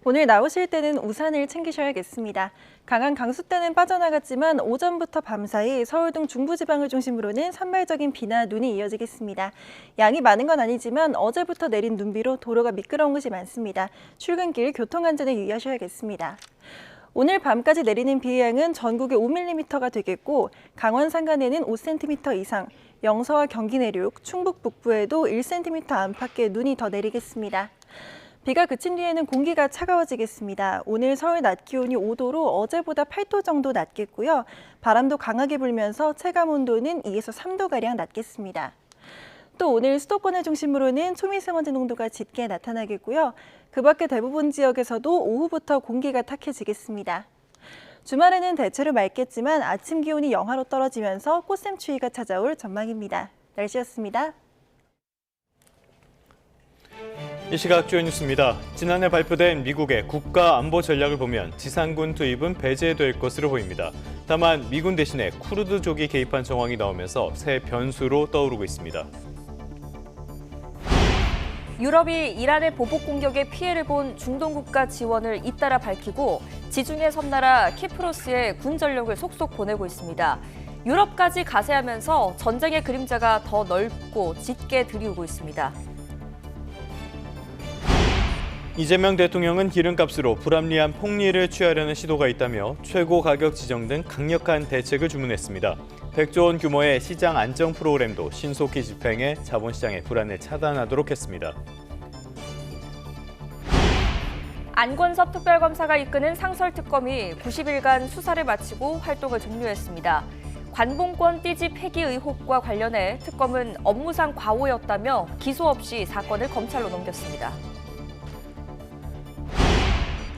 오늘 나오실 때는 우산을 챙기셔야겠습니다. 강한 강수 때는 빠져나갔지만 오전부터 밤사이 서울 등 중부지방을 중심으로는 산발적인 비나 눈이 이어지겠습니다. 양이 많은 건 아니지만 어제부터 내린 눈비로 도로가 미끄러운 곳이 많습니다. 출근길 교통안전에 유의하셔야겠습니다. 오늘 밤까지 내리는 비의 양은 전국에 5mm가 되겠고 강원 산간에는 5cm 이상, 영서와 경기 내륙, 충북 북부에도 1cm 안팎의 눈이 더 내리겠습니다. 비가 그친 뒤에는 공기가 차가워지겠습니다. 오늘 서울 낮 기온이 5도로 어제보다 8도 정도 낮겠고요. 바람도 강하게 불면서 체감 온도는 2에서 3도가량 낮겠습니다. 또 오늘 수도권을 중심으로는 초미세먼지 농도가 짙게 나타나겠고요. 그 밖에 대부분 지역에서도 오후부터 공기가 탁해지겠습니다. 주말에는 대체로 맑겠지만 아침 기온이 영하로 떨어지면서 꽃샘추위가 찾아올 전망입니다. 날씨였습니다. 이 시각 주요 뉴스입니다. 지난해 발표된 미국의 국가 안보 전략을 보면 지상군 투입은 배제될 것으로 보입니다. 다만 미군 대신에 쿠르드족이 개입한 정황이 나오면서 새 변수로 떠오르고 있습니다. 유럽이 이란의 보복 공격에 피해를 본 중동 국가 지원을 잇따라 밝히고 지중해 섬나라 키프로스에 군 전력을 속속 보내고 있습니다. 유럽까지 가세하면서 전쟁의 그림자가 더 넓고 짙게 드리우고 있습니다. 이재명 대통령은 기름값으로 불합리한 폭리를 취하려는 시도가 있다며 최고 가격 지정 등 강력한 대책을 주문했습니다. 100조 원 규모의 시장 안정 프로그램도 신속히 집행해 자본시장의 불안을 차단하도록 했습니다. 안권섭 특별검사가 이끄는 상설특검이 90일간 수사를 마치고 활동을 종료했습니다. 관봉권 띠지 폐기 의혹과 관련해 특검은 업무상 과오였다며 기소 없이 사건을 검찰로 넘겼습니다.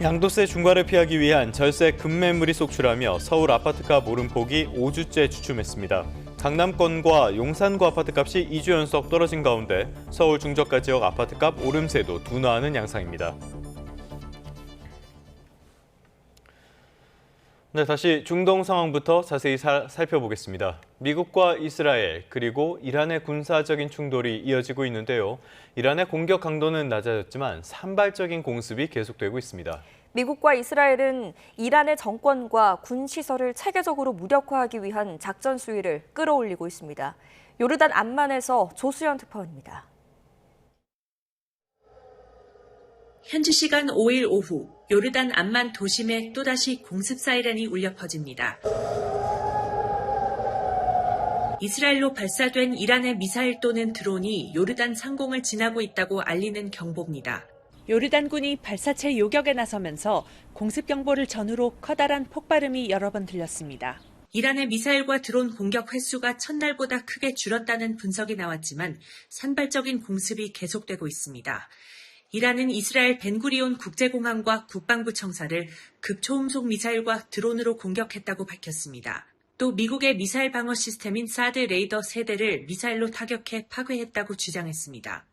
양도세 중과를 피하기 위한 절세 급매물이 속출하며 서울 아파트값 오름폭이 5주째 주춤했습니다. 강남권과 용산구 아파트값이 2주 연속 떨어진 가운데 서울 중저가 지역 아파트값 오름세도 둔화하는 양상입니다. 네, 다시 중동 상황부터 자세히 살펴보겠습니다. 미국과 이스라엘 그리고 이란의 군사적인 충돌이 이어지고 있는데요. 이란의 공격 강도는 낮아졌지만 산발적인 공습이 계속되고 있습니다. 미국과 이스라엘은 이란의 정권과 군 시설을 체계적으로 무력화하기 위한 작전 수위를 끌어올리고 있습니다. 요르단 암만에서 조수연 특파원입니다. 현지 시간 5일 오후 요르단 암만 도심에 또다시 공습 사이렌이 울려 퍼집니다. 이스라엘로 발사된 이란의 미사일 또는 드론이 요르단 상공을 지나고 있다고 알리는 경보입니다. 요르단군이 발사체 요격에 나서면서 공습 경보를 전후로 커다란 폭발음이 여러 번 들렸습니다. 이란의 미사일과 드론 공격 횟수가 첫날보다 크게 줄었다는 분석이 나왔지만 산발적인 공습이 계속되고 있습니다. 이란은 이스라엘 벤구리온 국제공항과 국방부 청사를 극초음속 미사일과 드론으로 공격했다고 밝혔습니다. 또 미국의 미사일 방어 시스템인 사드 레이더 세대를 미사일로 타격해 파괴했다고 주장했습니다.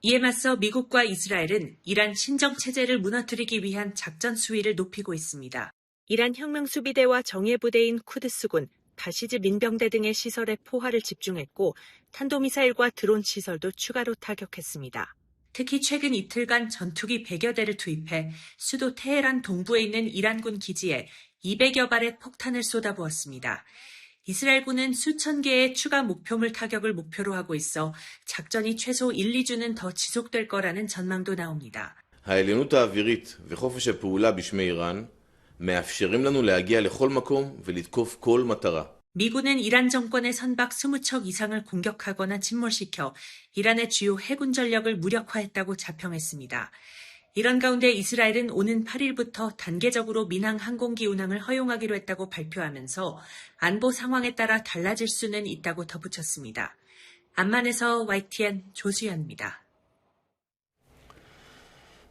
이에 맞서 미국과 이스라엘은 이란 신정체제를 무너뜨리기 위한 작전 수위를 높이고 있습니다. 이란 혁명수비대와 정예부대인 쿠드스군, 바시즈 민병대 등의 시설에 포화를 집중했고 탄도미사일과 드론 시설도 추가로 타격했습니다. 특히 최근 이틀간 전투기 100여 대를 투입해 수도 테헤란 동부에 있는 이란군 기지에 200여 발의 폭탄을 쏟아부었습니다. 이스라엘군은 수천 개의 추가 목표물 타격을 목표로 하고 있어 작전이 최소 1, 2주는 더 지속될 거라는 전망도 나옵니다. העליונות האווירית וחופש הפעולה בשמי איראן מאפשרים לנו להגיע לכל מקום ולתקוף כל מטרה. 미군은 이란 정권의 선박 20척 이상을 공격하거나 침몰시켜 이란의 주요 해군 전력을 무력화했다고 자평했습니다. 이런 가운데 이스라엘은 오는 8일부터 단계적으로 민항 항공기 운항을 허용하기로 했다고 발표하면서 안보 상황에 따라 달라질 수는 있다고 덧붙였습니다. 암만에서 YTN 조수연입니다.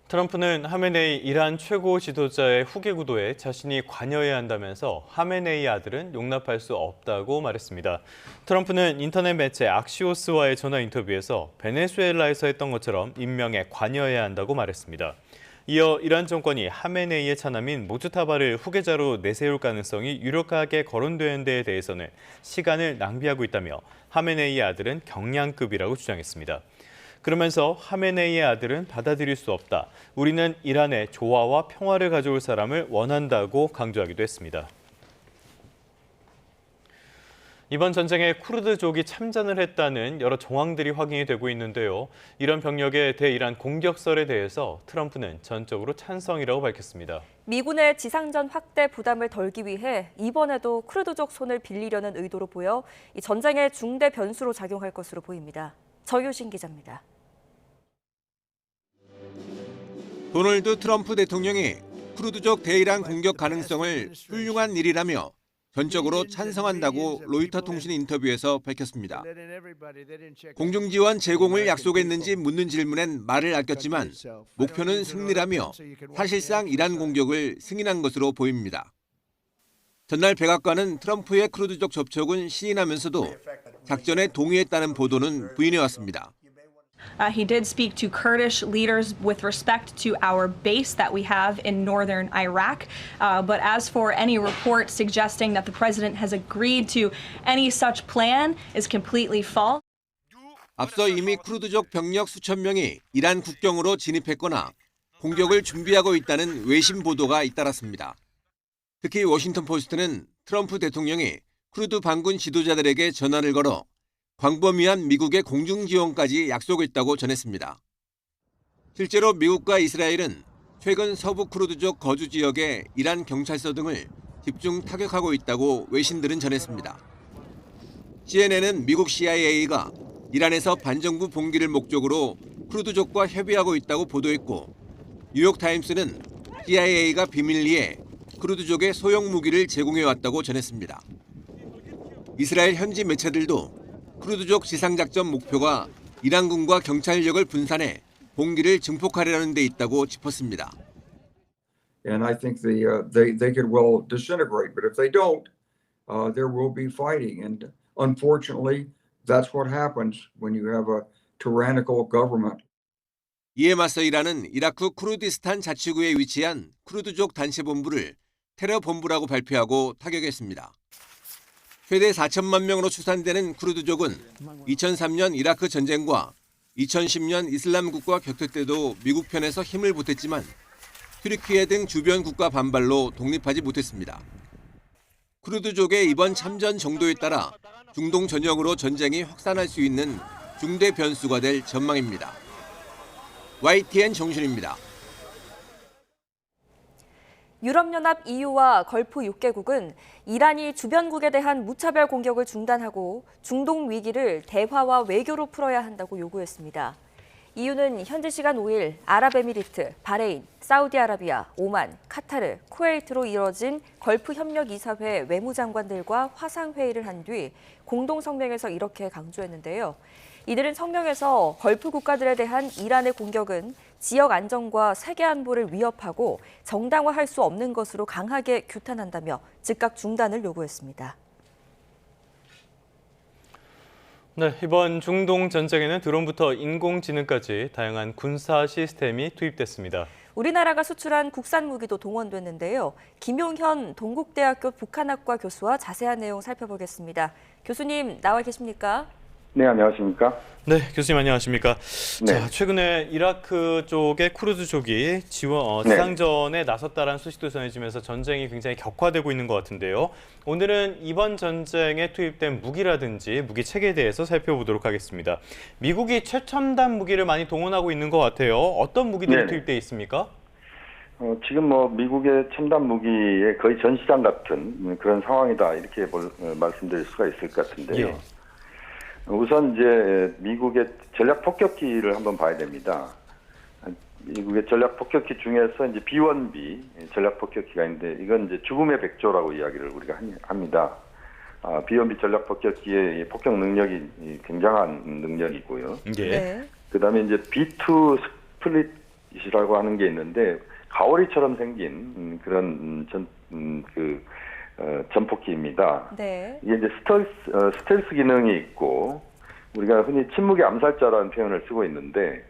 트럼프는 하메네이 이란 최고 지도자의 후계 구도에 자신이 관여해야 한다면서 하메네이 아들은 용납할 수 없다고 말했습니다. 트럼프는 인터넷 매체 악시오스와의 전화 인터뷰에서 베네수엘라에서 했던 것처럼 임명에 관여해야 한다고 말했습니다. 이어 이란 정권이 하메네이의 차남인 모주타바를 후계자로 내세울 가능성이 유력하게 거론되는 데에 대해서는 시간을 낭비하고 있다며 하메네이의 아들은 경량급이라고 주장했습니다. 그러면서 하메네이의 아들은 받아들일 수 없다. 우리는 이란의 조화와 평화를 가져올 사람을 원한다고 강조하기도 했습니다. 이번 전쟁에 쿠르드족이 참전을 했다는 여러 정황들이 확인이 되고 있는데요. 이런 병력의 대이란 공격설에 대해서 트럼프는 전적으로 찬성이라고 밝혔습니다. 미군의 지상전 확대 부담을 덜기 위해 이번에도 쿠르드족 손을 빌리려는 의도로 보여 이 전쟁의 중대 변수로 작용할 것으로 보입니다. 정유신 기자입니다. 도널드 트럼프 대통령이 쿠르드족 대이란 공격 가능성을 훌륭한 일이라며 전적으로 찬성한다고 로이터 통신 인터뷰에서 밝혔습니다. 공중지원 제공을 약속했는지 묻는 질문엔 말을 아꼈지만 목표는 승리라며 사실상 이란 공격을 승인한 것으로 보입니다. 전날 백악관은 트럼프의 쿠르드족 접촉은 시인하면서도 작전에 동의했다는 보도는 부인해왔습니다. He did speak to Kurdish leaders with respect to our base that we have in northern Iraq. But as for any report suggesting that the president has agreed to any such plan is completely false. 앞서 이미 쿠르드족 병력 수천 명이 이란 국경으로 진입했거나 공격을 준비하고 있다는 외신 보도가 잇따랐습니다. 특히 워싱턴 포스트는 트럼프 대통령이 쿠르드 반군 지도자들에게 전화를 걸어 광범위한 미국의 공중 지원까지 약속했다고 전했습니다. 실제로 미국과 이스라엘은 최근 서부 쿠르드족 거주 지역의 이란 경찰서 등을 집중 타격하고 있다고 외신들은 전했습니다. CNN은 미국 CIA가 이란에서 반정부 봉기를 목적으로 쿠르드족과 협의하고 있다고 보도했고 뉴욕타임스는 CIA가 비밀리에 쿠르드족의 소형 무기를 제공해왔다고 전했습니다. 이스라엘 현지 매체들도 쿠르드족 지상작전 목표가 이란군과 경찰력을 분산해 봉기를 증폭하려는 데 있다고 짚었습니다. And I think they could well disintegrate, but if they don't, there will be fighting. And unfortunately, that's what happens when you have a tyrannical government. 이에 맞서 이란은 이라크 쿠르디스탄 자치구에 위치한 쿠르드족 단체본부를 테러 본부라고 발표하고 타격했습니다. 최대 4천만 명으로 추산되는 쿠르드족은 2003년 이라크 전쟁과 2010년 이슬람국과 격퇴 때도 미국 편에서 힘을 보탰지만 튀르키예 등 주변 국가 반발로 독립하지 못했습니다. 쿠르드족의 이번 참전 정도에 따라 중동 전역으로 전쟁이 확산할 수 있는 중대 변수가 될 전망입니다. YTN 정준입니다. 유럽연합 EU와 걸프 6개국은 이란이 주변국에 대한 무차별 공격을 중단하고 중동 위기를 대화와 외교로 풀어야 한다고 요구했습니다. EU는 현지 시간 5일 아랍에미리트, 바레인, 사우디아라비아, 오만, 카타르, 쿠웨이트로 이뤄진 걸프 협력 이사회 외무장관들과 화상회의를 한 뒤 공동 성명에서 이렇게 강조했는데요. 이들은 성명에서 걸프 국가들에 대한 이란의 공격은 지역 안정과 세계 안보를 위협하고 정당화할 수 없는 것으로 강하게 규탄한다며 즉각 중단을 요구했습니다. 네, 이번 중동 전쟁에는 드론부터 인공지능까지 다양한 군사 시스템이 투입됐습니다. 우리나라가 수출한 국산 무기도 동원됐는데요. 김용현 동국대학교 북한학과 교수와 자세한 내용 살펴보겠습니다. 교수님 나와 계십니까? 네, 안녕하십니까? 네, 교수님 안녕하십니까? 네. 자, 최근에 이라크 쪽의 쿠르드족이 지상전에 나섰다라는 소식도 전해지면서 전쟁이 굉장히 격화되고 있는 것 같은데요. 오늘은 이번 전쟁에 투입된 무기라든지 무기 체계에 대해서 살펴보도록 하겠습니다. 미국이 최첨단 무기를 많이 동원하고 있는 것 같아요. 어떤 무기들이 투입되어 있습니까? 지금 미국의 첨단 무기의 거의 전시장 같은 그런 상황이다 이렇게 말씀드릴 수가 있을 것 같은데요. 예. 우선 이제 미국의 전략 폭격기를 한번 봐야 됩니다. 미국의 전략 폭격기 중에서 이제 B-1B 전략 폭격기가 있는데 이건 이제 죽음의 백조라고 이야기를 우리가 합니다. B-1B 전략 폭격기의 폭격 능력이 굉장한 능력이고요. 예. 그다음에 이제 B-2 스플릿이라고 하는 게 있는데 가오리처럼 생긴 그런 전폭기입니다. 네. 이게 이제 스텔스 기능이 있고 우리가 흔히 침묵의 암살자라는 표현을 쓰고 있는데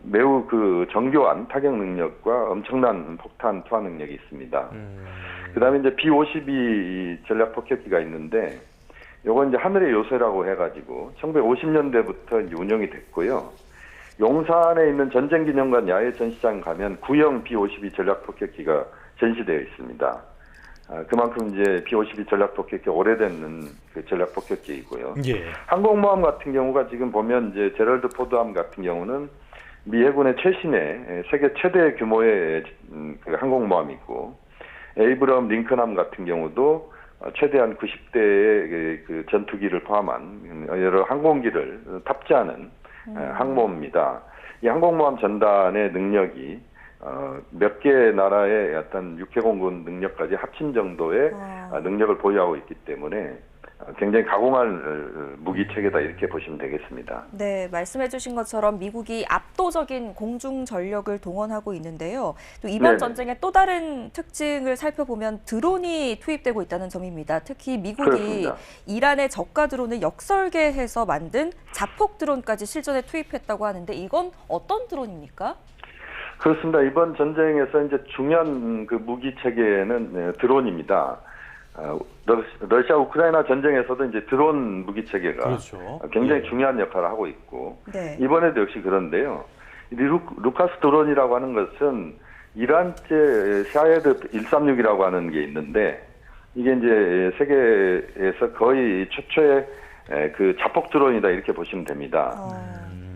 매우 정교한 타격 능력과 엄청난 폭탄 투하 능력이 있습니다. 그다음에 이제 B-52 전략 폭격기가 있는데 요건 이제 하늘의 요새라고 해가지고 1950년대부터 이제 운영이 됐고요. 용산에 있는 전쟁기념관 야외 전시장 가면 구형 B-52 전략 폭격기가 전시되어 있습니다. 그만큼 이제 B-52 전략 폭격기 오래된 그 전략 폭격기이고요. 예. 항공모함 같은 경우가 지금 보면 이제 제럴드 포드함 같은 경우는 미 해군의 최신의 세계 최대 규모의 그 항공모함이고 에이브럼 링컨함 같은 경우도 최대한 90대의 그 전투기를 포함한 여러 항공기를 탑재하는 항모입니다. 이 항공모함 전단의 능력이 몇 개 나라의 어떤 육해공군 능력까지 합친 정도의 능력을 보유하고 있기 때문에 굉장히 가공할 무기 체계다 이렇게 보시면 되겠습니다. 네, 말씀해 주신 것처럼 미국이 압도적인 공중 전력을 동원하고 있는데요. 또 이번 전쟁의 또 다른 특징을 살펴보면 드론이 투입되고 있다는 점입니다. 특히 미국이 그렇습니다. 이란의 저가 드론을 역설계해서 만든 자폭 드론까지 실전에 투입했다고 하는데 이건 어떤 드론입니까? 그렇습니다. 이번 전쟁에서 이제 중요한 그 무기 체계는 드론입니다. 러시아 우크라이나 전쟁에서도 이제 드론 무기 체계가 그렇죠. 굉장히 중요한 역할을 하고 있고 네. 이번에도 역시 그런데요. 루카스 드론이라고 하는 것은 이란제 샤헤드 136이라고 하는 게 있는데 이게 이제 세계에서 거의 최초의 그 자폭 드론이다 이렇게 보시면 됩니다.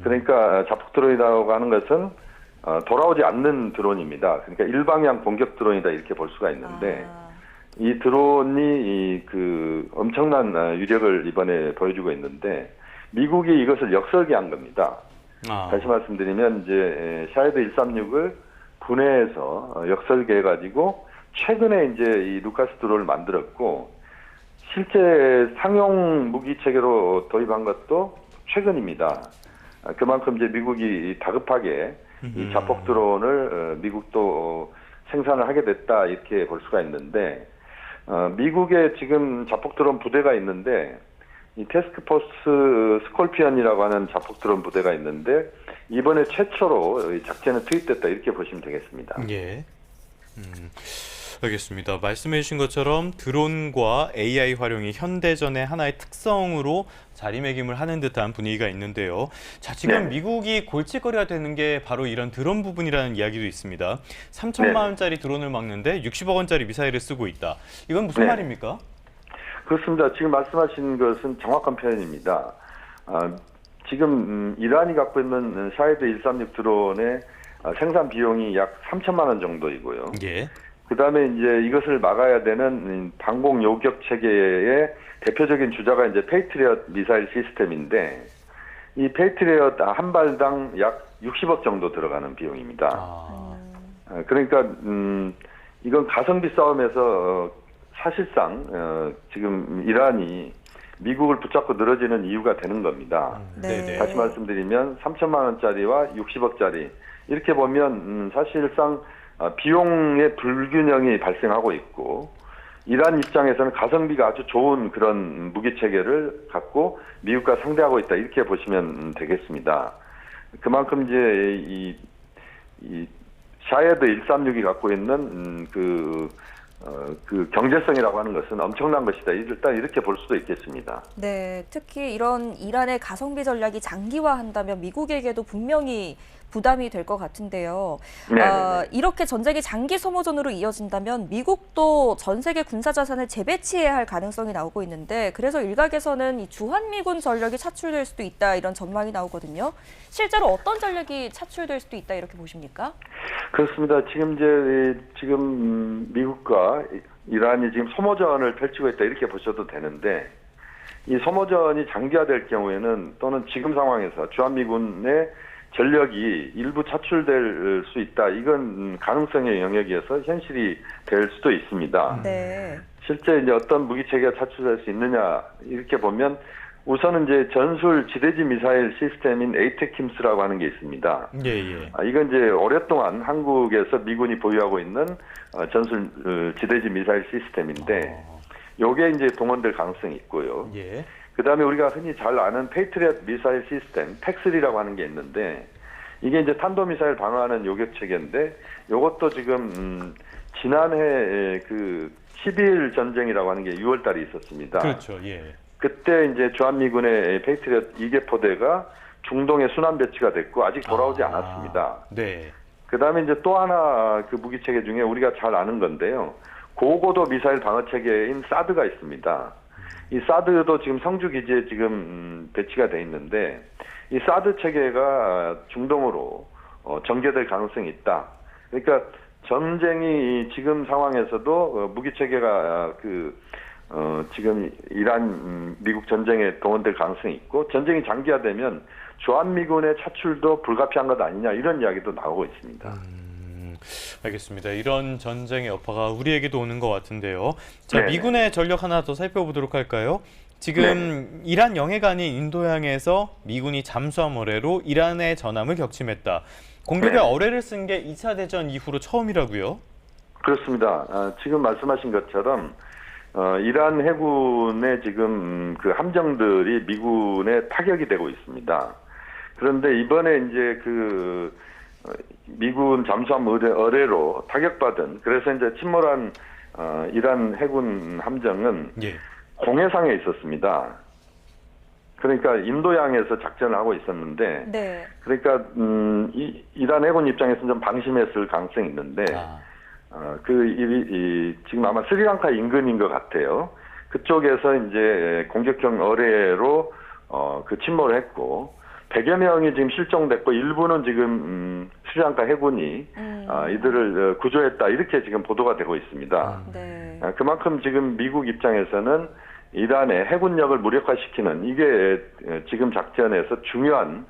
그러니까 자폭 드론이라고 하는 것은 돌아오지 않는 드론입니다. 그러니까 일방향 공격 드론이다 이렇게 볼 수가 있는데 이 드론이 그 엄청난 유력을 이번에 보여주고 있는데 미국이 이것을 역설계한 겁니다. 다시 말씀드리면 이제 샤헤드 136을 분해해서 역설계해가지고 최근에 이제 이 루카스 드론을 만들었고 실제 상용 무기 체계로 도입한 것도 최근입니다. 그만큼 이제 미국이 다급하게 이 자폭 드론을 미국도 생산을 하게 됐다 이렇게 볼 수가 있는데 미국에 지금 자폭 드론 부대가 있는데 이 태스크포스 스콜피언이라고 하는 자폭 드론 부대가 있는데 이번에 최초로 작전에 투입됐다 이렇게 보시면 되겠습니다. 예. 알겠습니다. 말씀해 주신 것처럼 드론과 AI 활용이 현대전의 하나의 특성으로 자리매김을 하는 듯한 분위기가 있는데요. 자, 지금 미국이 골칫거리가 되는 게 바로 이런 드론 부분이라는 이야기도 있습니다. 3천만 원짜리 드론을 막는데 60억 원짜리 미사일을 쓰고 있다. 이건 무슨 말입니까? 그렇습니다. 지금 말씀하신 것은 정확한 표현입니다. 지금 이란이 갖고 있는 샤헤드 136 드론의 생산 비용이 약 3천만 원 정도이고요. 예. 그다음에 이제 이것을 막아야 되는 방공 요격 체계의 대표적인 주자가 이제 페이트리엇 미사일 시스템인데 이 페이트리엇 한 발당 약 60억 정도 들어가는 비용입니다. 그러니까 이건 가성비 싸움에서 사실상 지금 이란이 미국을 붙잡고 늘어지는 이유가 되는 겁니다. 다시 말씀드리면 3천만 원짜리와 60억짜리 이렇게 보면 사실상 비용의 불균형이 발생하고 있고 이란 입장에서는 가성비가 아주 좋은 그런 무기 체계를 갖고 미국과 상대하고 있다 이렇게 보시면 되겠습니다. 그만큼 이제 이 샤헤드 136이 갖고 있는 그 경제성이라고 하는 것은 엄청난 것이다. 일단 이렇게 볼 수도 있겠습니다. 네, 특히 이런 이란의 가성비 전략이 장기화한다면 미국에게도 분명히 부담이 될 것 같은데요. 이렇게 전쟁이 장기 소모전으로 이어진다면 미국도 전 세계 군사 자산을 재배치해야 할 가능성이 나오고 있는데 그래서 일각에서는 이 주한미군 전력이 차출될 수도 있다 이런 전망이 나오거든요. 실제로 어떤 전력이 차출될 수도 있다 이렇게 보십니까? 그렇습니다. 지금 미국과 이란이 지금 소모전을 펼치고 있다 이렇게 보셔도 되는데 이 소모전이 장기화될 경우에는 또는 지금 상황에서 주한미군의 전력이 일부 차출될 수 있다. 이건 가능성의 영역이어서 현실이 될 수도 있습니다. 네. 실제 이제 어떤 무기 체계가 차출될 수 있느냐 이렇게 보면 우선은 이제 전술 지대지 미사일 시스템인 에이테킴스라고 하는 게 있습니다. 예. 이건 이제 오랫동안 한국에서 미군이 보유하고 있는 전술 지대지 미사일 시스템인데 요게 이제 동원될 가능성이 있고요. 예. 그다음에 우리가 흔히 잘 아는 페이트리엇 미사일 시스템 팩3라고 하는 게 있는데 이게 이제 탄도미사일 방어하는 요격 체계인데 요것도 지금 지난해 그 12일 전쟁이라고 하는 게 6월 달에 있었습니다. 그렇죠. 예. 그때 이제 주한미군의 페이트리엇 2개 포대가 중동에 순환 배치가 됐고 아직 돌아오지 않았습니다. 네. 그다음에 이제 또 하나 그 무기 체계 중에 우리가 잘 아는 건데요. 고고도 미사일 방어 체계인 사드가 있습니다. 이 사드도 지금 성주 기지에 지금 배치가 돼 있는데 이 사드 체계가 중동으로 전개될 가능성이 있다. 그러니까 전쟁이 지금 상황에서도 무기 체계가 지금 이란 미국 전쟁에 동원될 가능성이 있고 전쟁이 장기화되면 주한미군의 차출도 불가피한 것 아니냐 이런 이야기도 나오고 있습니다. 알겠습니다. 이런 전쟁의 여파가 우리에게도 오는 것 같은데요. 자, 네네. 미군의 전력 하나 더 살펴보도록 할까요? 지금 이란 영해관이 인도양에서 미군이 잠수함 어뢰로 이란의 전함을 격침했다. 공격에 어뢰를 쓴 게 2차 대전 이후로 처음이라고요? 그렇습니다. 지금 말씀하신 것처럼 이란 해군의 지금 그 함정들이 미군의 타격이 되고 있습니다. 그런데 이번에 이제 미군 잠수함 어뢰로 타격받은 그래서 이제 침몰한 이란 해군 함정은 공해상에 있었습니다. 그러니까 인도양에서 작전을 하고 있었는데, 네. 그러니까 이란 해군 입장에서는 좀 방심했을 가능성이 있는데, 지금 아마 스리랑카 인근인 것 같아요. 그쪽에서 이제 공격형 어뢰로 침몰을 했고 100여 명이 지금 실종됐고 일부는 지금 스리랑카 해군이 이들을 구조했다 이렇게 지금 보도가 되고 있습니다. 네. 그만큼 지금 미국 입장에서는 이란의 해군력을 무력화시키는 이게 지금 작전에서 중요한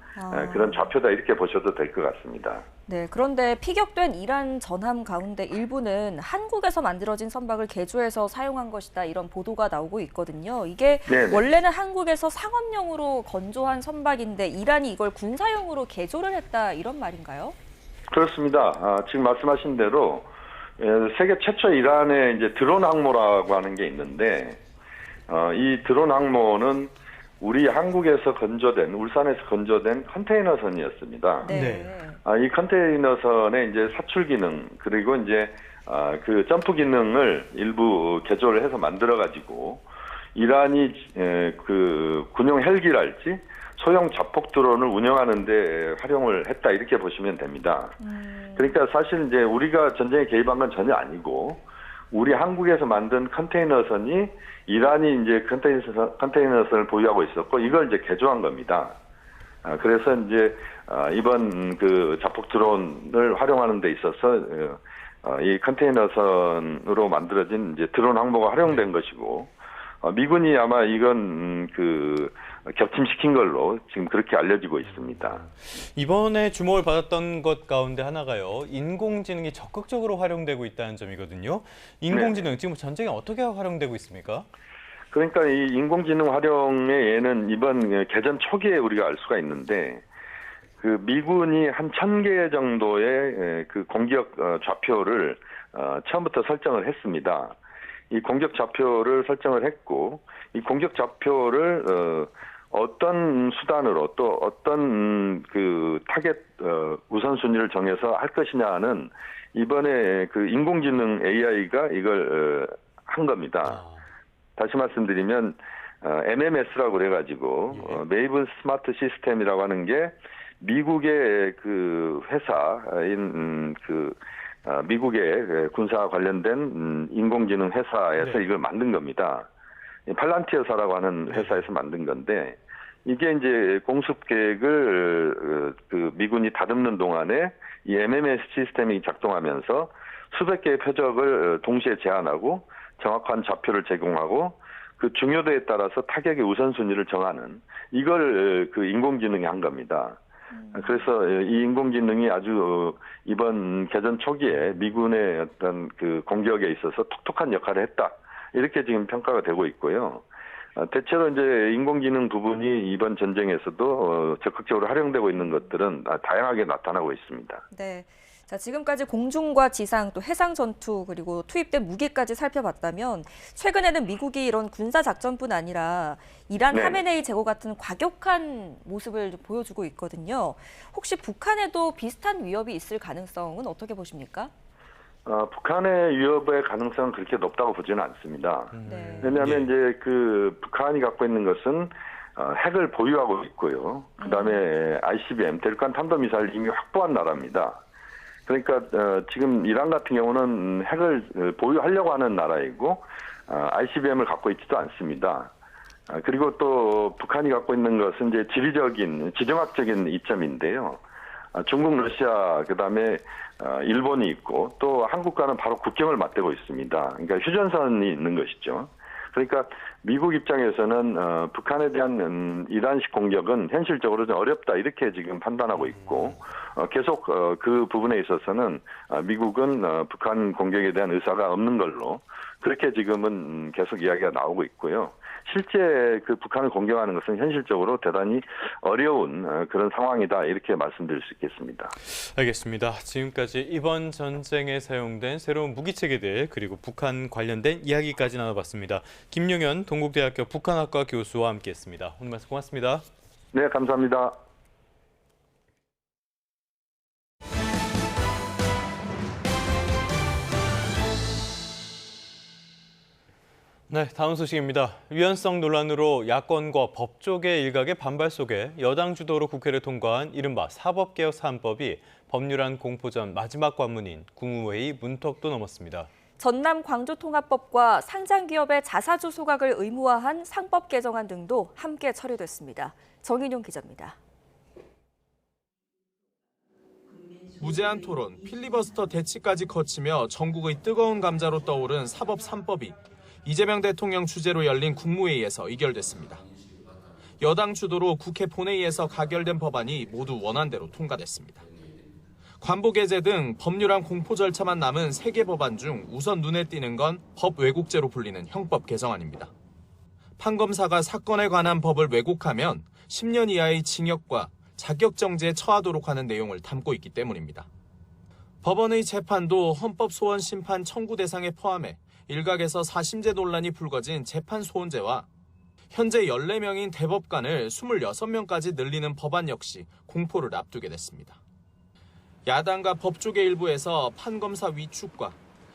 그런 좌표다 이렇게 보셔도 될 것 같습니다. 네, 그런데 피격된 이란 전함 가운데 일부는 한국에서 만들어진 선박을 개조해서 사용한 것이다 이런 보도가 나오고 있거든요. 이게 네네. 원래는 한국에서 상업용으로 건조한 선박인데 이란이 이걸 군사용으로 개조를 했다 이런 말인가요? 그렇습니다. 지금 말씀하신 대로 세계 최초 이란의 이제 드론 항모라고 하는 게 있는데 이 드론 항모는 우리 한국에서 건조된 울산에서 건조된 컨테이너선이었습니다. 이 컨테이너선의 이제 사출 기능 그리고 이제 그 점프 기능을 일부 개조를 해서 만들어 가지고 이란이 그 군용 헬기랄지 소형 자폭 드론을 운영하는데 활용을 했다 이렇게 보시면 됩니다. 그러니까 사실 이제 우리가 전쟁에 개입한 건 전혀 아니고 우리 한국에서 만든 컨테이너선이 이란이 이제 컨테이너선을 보유하고 있었고 이걸 이제 개조한 겁니다. 그래서 이제 이번 그 자폭 드론을 활용하는 데 있어서 이 컨테이너선으로 만들어진 이제 드론 항모가 활용된 것이고 미군이 아마 이건 그 격침시킨 걸로 지금 그렇게 알려지고 있습니다. 이번에 주목을 받았던 것 가운데 하나가요. 인공지능이 적극적으로 활용되고 있다는 점이거든요. 인공지능 지금 전쟁에 어떻게 활용되고 있습니까? 그러니까 이 인공지능 활용의 예는 이번 개전 초기에 우리가 알 수가 있는데 그 미군이 한 1000개 정도의 그 공격 좌표를 처음부터 설정을 했습니다. 이 공격 좌표를 설정을 했고 이 공격 좌표를 어떤 수단으로 또 어떤 그 타겟 우선순위를 정해서 할 것이냐는 이번에 그 인공지능 AI가 이걸 한 겁니다. 다시 말씀드리면 MMS라고 그래가지고 메이븐 스마트 시스템이라고 하는 게 미국의 그 회사인 미국의 군사 관련된 인공지능 회사에서 이걸 만든 겁니다. 팔란티어사라고 하는 회사에서 만든 건데 이게 이제 공습 계획을 그 미군이 다듬는 동안에 이 MMS 시스템이 작동하면서 수백 개의 표적을 동시에 제한하고 정확한 좌표를 제공하고 그 중요도에 따라서 타격의 우선순위를 정하는 이걸 그 인공지능이 한 겁니다. 그래서 이 인공지능이 아주 이번 개전 초기에 미군의 어떤 그 공격에 있어서 톡톡한 역할을 했다. 이렇게 지금 평가가 되고 있고요. 대체로 이제 인공지능 부분이 이번 전쟁에서도 적극적으로 활용되고 있는 것들은 다양하게 나타나고 있습니다. 네. 자, 지금까지 공중과 지상 또 해상 전투 그리고 투입된 무기까지 살펴봤다면 최근에는 미국이 이런 군사 작전뿐 아니라 이란 하메네이 제거 같은 과격한 모습을 보여주고 있거든요. 혹시 북한에도 비슷한 위협이 있을 가능성은 어떻게 보십니까? 북한의 위협의 가능성은 그렇게 높다고 보지는 않습니다. 왜냐하면 이제 그 북한이 갖고 있는 것은 핵을 보유하고 있고요. 그다음에 ICBM 대륙간 탄도미사일을 이미 확보한 나라입니다. 그러니까 지금 이란 같은 경우는 핵을 보유하려고 하는 나라이고 ICBM을 갖고 있지도 않습니다. 그리고 또 북한이 갖고 있는 것은 이제 지정학적인 이점인데요. 중국, 러시아, 그다음에 일본이 있고 또 한국과는 바로 국경을 맞대고 있습니다. 그러니까 휴전선이 있는 것이죠. 그러니까 미국 입장에서는 북한에 대한 이란식 공격은 현실적으로 좀 어렵다 이렇게 지금 판단하고 있고 계속 그 부분에 있어서는 미국은 북한 공격에 대한 의사가 없는 걸로 그렇게 지금은 계속 이야기가 나오고 있고요. 실제 그 북한을 공격하는 것은 현실적으로 대단히 어려운 그런 상황이다 이렇게 말씀드릴 수 있겠습니다. 알겠습니다. 지금까지 이번 전쟁에 사용된 새로운 무기체계 대해 그리고 북한 관련된 이야기까지 나눠봤습니다. 김용현 동국대학교 북한학과 교수와 함께했습니다. 오늘 말씀 고맙습니다. 네, 감사합니다. 네, 다음 소식입니다. 위헌성 논란으로 야권과 법조계 일각의 반발 속에 여당 주도로 국회를 통과한 이른바 사법개혁 3법이 법률안 공포 전 마지막 관문인 국무회의 문턱도 넘었습니다. 전남 광주통합법과 상장기업의 자사주 소각을 의무화한 상법 개정안 등도 함께 처리됐습니다. 정인용 기자입니다. 무제한 토론, 필리버스터 대치까지 거치며 전국의 뜨거운 감자로 떠오른 사법 3법이 이재명 대통령 주재로 열린 국무회의에서 의결됐습니다. 여당 주도로 국회 본회의에서 가결된 법안이 모두 원안대로 통과됐습니다. 관보 개제 등 법률안 공포 절차만 남은 3개 법안 중 우선 눈에 띄는 건 법 왜곡죄로 불리는 형법 개정안입니다. 판검사가 사건에 관한 법을 왜곡하면 10년 이하의 징역과 자격정지에 처하도록 하는 내용을 담고 있기 때문입니다. 법원의 재판도 헌법소원 심판 청구 대상에 포함해 일각에서 사심제 논란이 불거진 재판소원제와 현재 14명인 대법관을 26명까지 늘리는 법안 역시 공포를 앞두게 됐습니다. 야당과 법조계 일부에서 판검사 위축과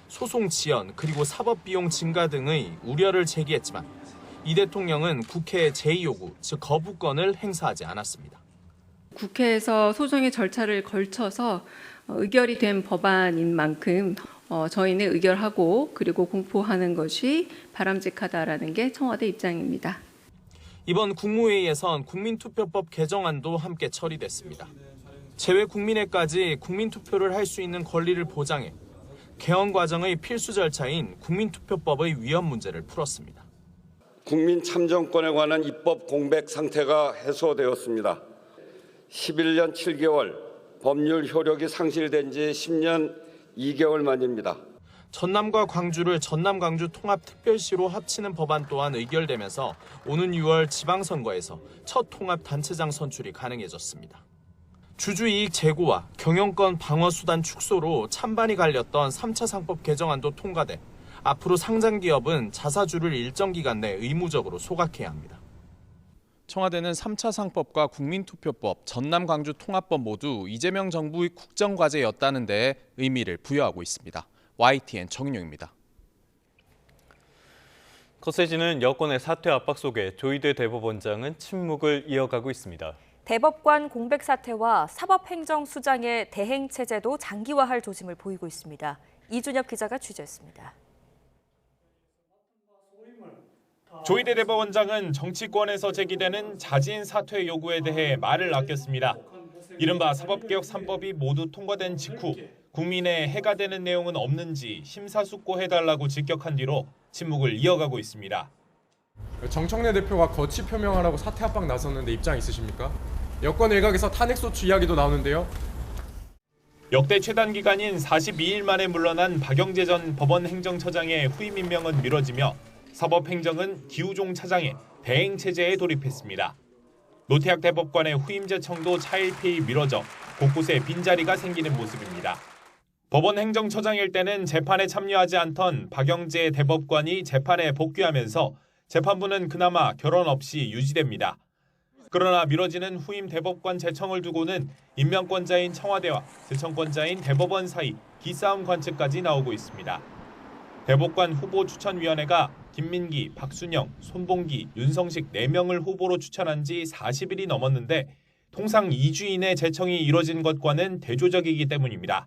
소송 지연 그리고 사법비용 증가 등의 우려를 제기했지만 이 대통령은 국회의 제2요구, 즉 거부권을 행사하지 않았습니다. 국회에서 소송의 절차를 걸쳐서 의결이 된 법안인 만큼 저희는 의결하고 그리고 공포하는 것이 바람직하다라는 게 청와대 입장입니다. 이번 국무회의에선 국민투표법 개정안도 함께 처리됐습니다. 재외국민회까지 국민투표를 할 수 있는 권리를 보장해 개헌 과정의 필수 절차인 국민투표법의 위헌 문제를 풀었습니다. 국민 참정권에 관한 입법 공백 상태가 해소되었습니다. 11년 7개월, 법률 효력이 상실된 지 10년 2개월 만입니다. 전남과 광주를 전남-광주 통합특별시로 합치는 법안 또한 의결되면서 오는 6월 지방선거에서 첫 통합단체장 선출이 가능해졌습니다. 주주이익 제고와 경영권 방어수단 축소로 찬반이 갈렸던 3차 상법 개정안도 통과돼 앞으로 상장 기업은 자사주를 일정 기간 내 의무적으로 소각해야 합니다. 청와대는 3차 상법과 국민투표법, 전남 광주 통합법 모두 이재명 정부의 국정과제였다는 데 의미를 부여하고 있습니다. YTN 정인용입니다. 거세지는 여권의 사퇴 압박 속에 조희대 대법원장은 침묵을 이어가고 있습니다. 대법관 공백 사태와 사법행정수장의 대행체제도 장기화할 조짐을 보이고 있습니다. 이준엽 기자가 취재했습니다. 조희대 대법원장은 정치권에서 제기되는 자진 사퇴 요구에 대해 말을 아꼈습니다. 이른바 사법개혁 3법이 모두 통과된 직후 국민에 해가 되는 내용은 없는지 심사숙고해달라고 직격한 뒤로 침묵을 이어가고 있습니다. 정청래 대표가 거취 표명하라고 사퇴 압박 나섰는데 입장 있으십니까? 여권 일각에서 탄핵소추 이야기도 나오는데요. 역대 최단 기간인 42일 만에 물러난 박영재 전 법원행정처장의 후임 임명은 미뤄지며 사법행정은 기우종 차장의 대행체제에 돌입했습니다. 노태학 대법관의 후임 제청도 차일피일 미뤄져 곳곳에 빈자리가 생기는 모습입니다. 법원행정처장일 때는 재판에 참여하지 않던 박영재 대법관이 재판에 복귀하면서 재판부는 그나마 결혼 없이 유지됩니다. 그러나 미뤄지는 후임 대법관 제청을 두고는 임명권자인 청와대와 제청권자인 대법원 사이 기싸움 관측까지 나오고 있습니다. 대법관 후보 추천위원회가 김민기, 박순영, 손봉기, 윤성식 4명을 후보로 추천한 지 40일이 넘었는데 통상 2주 이내 제청이 이뤄진 것과는 대조적이기 때문입니다.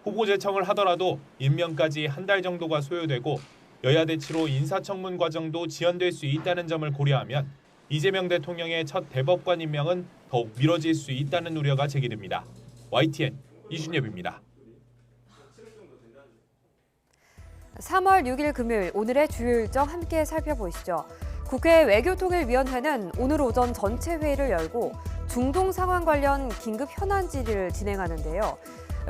후보 제청을 하더라도 임명까지 한 달 정도가 소요되고 여야 대치로 인사청문 과정도 지연될 수 있다는 점을 고려하면 이재명 대통령의 첫 대법관 임명은 더욱 미뤄질 수 있다는 우려가 제기됩니다. YTN 이준엽입니다. 3월 6일 금요일 오늘의 주요 일정 함께 살펴보시죠. 국회 외교통일위원회는 오늘 오전 전체 회의를 열고 중동 상황 관련 긴급 현안 질의를 진행하는데요.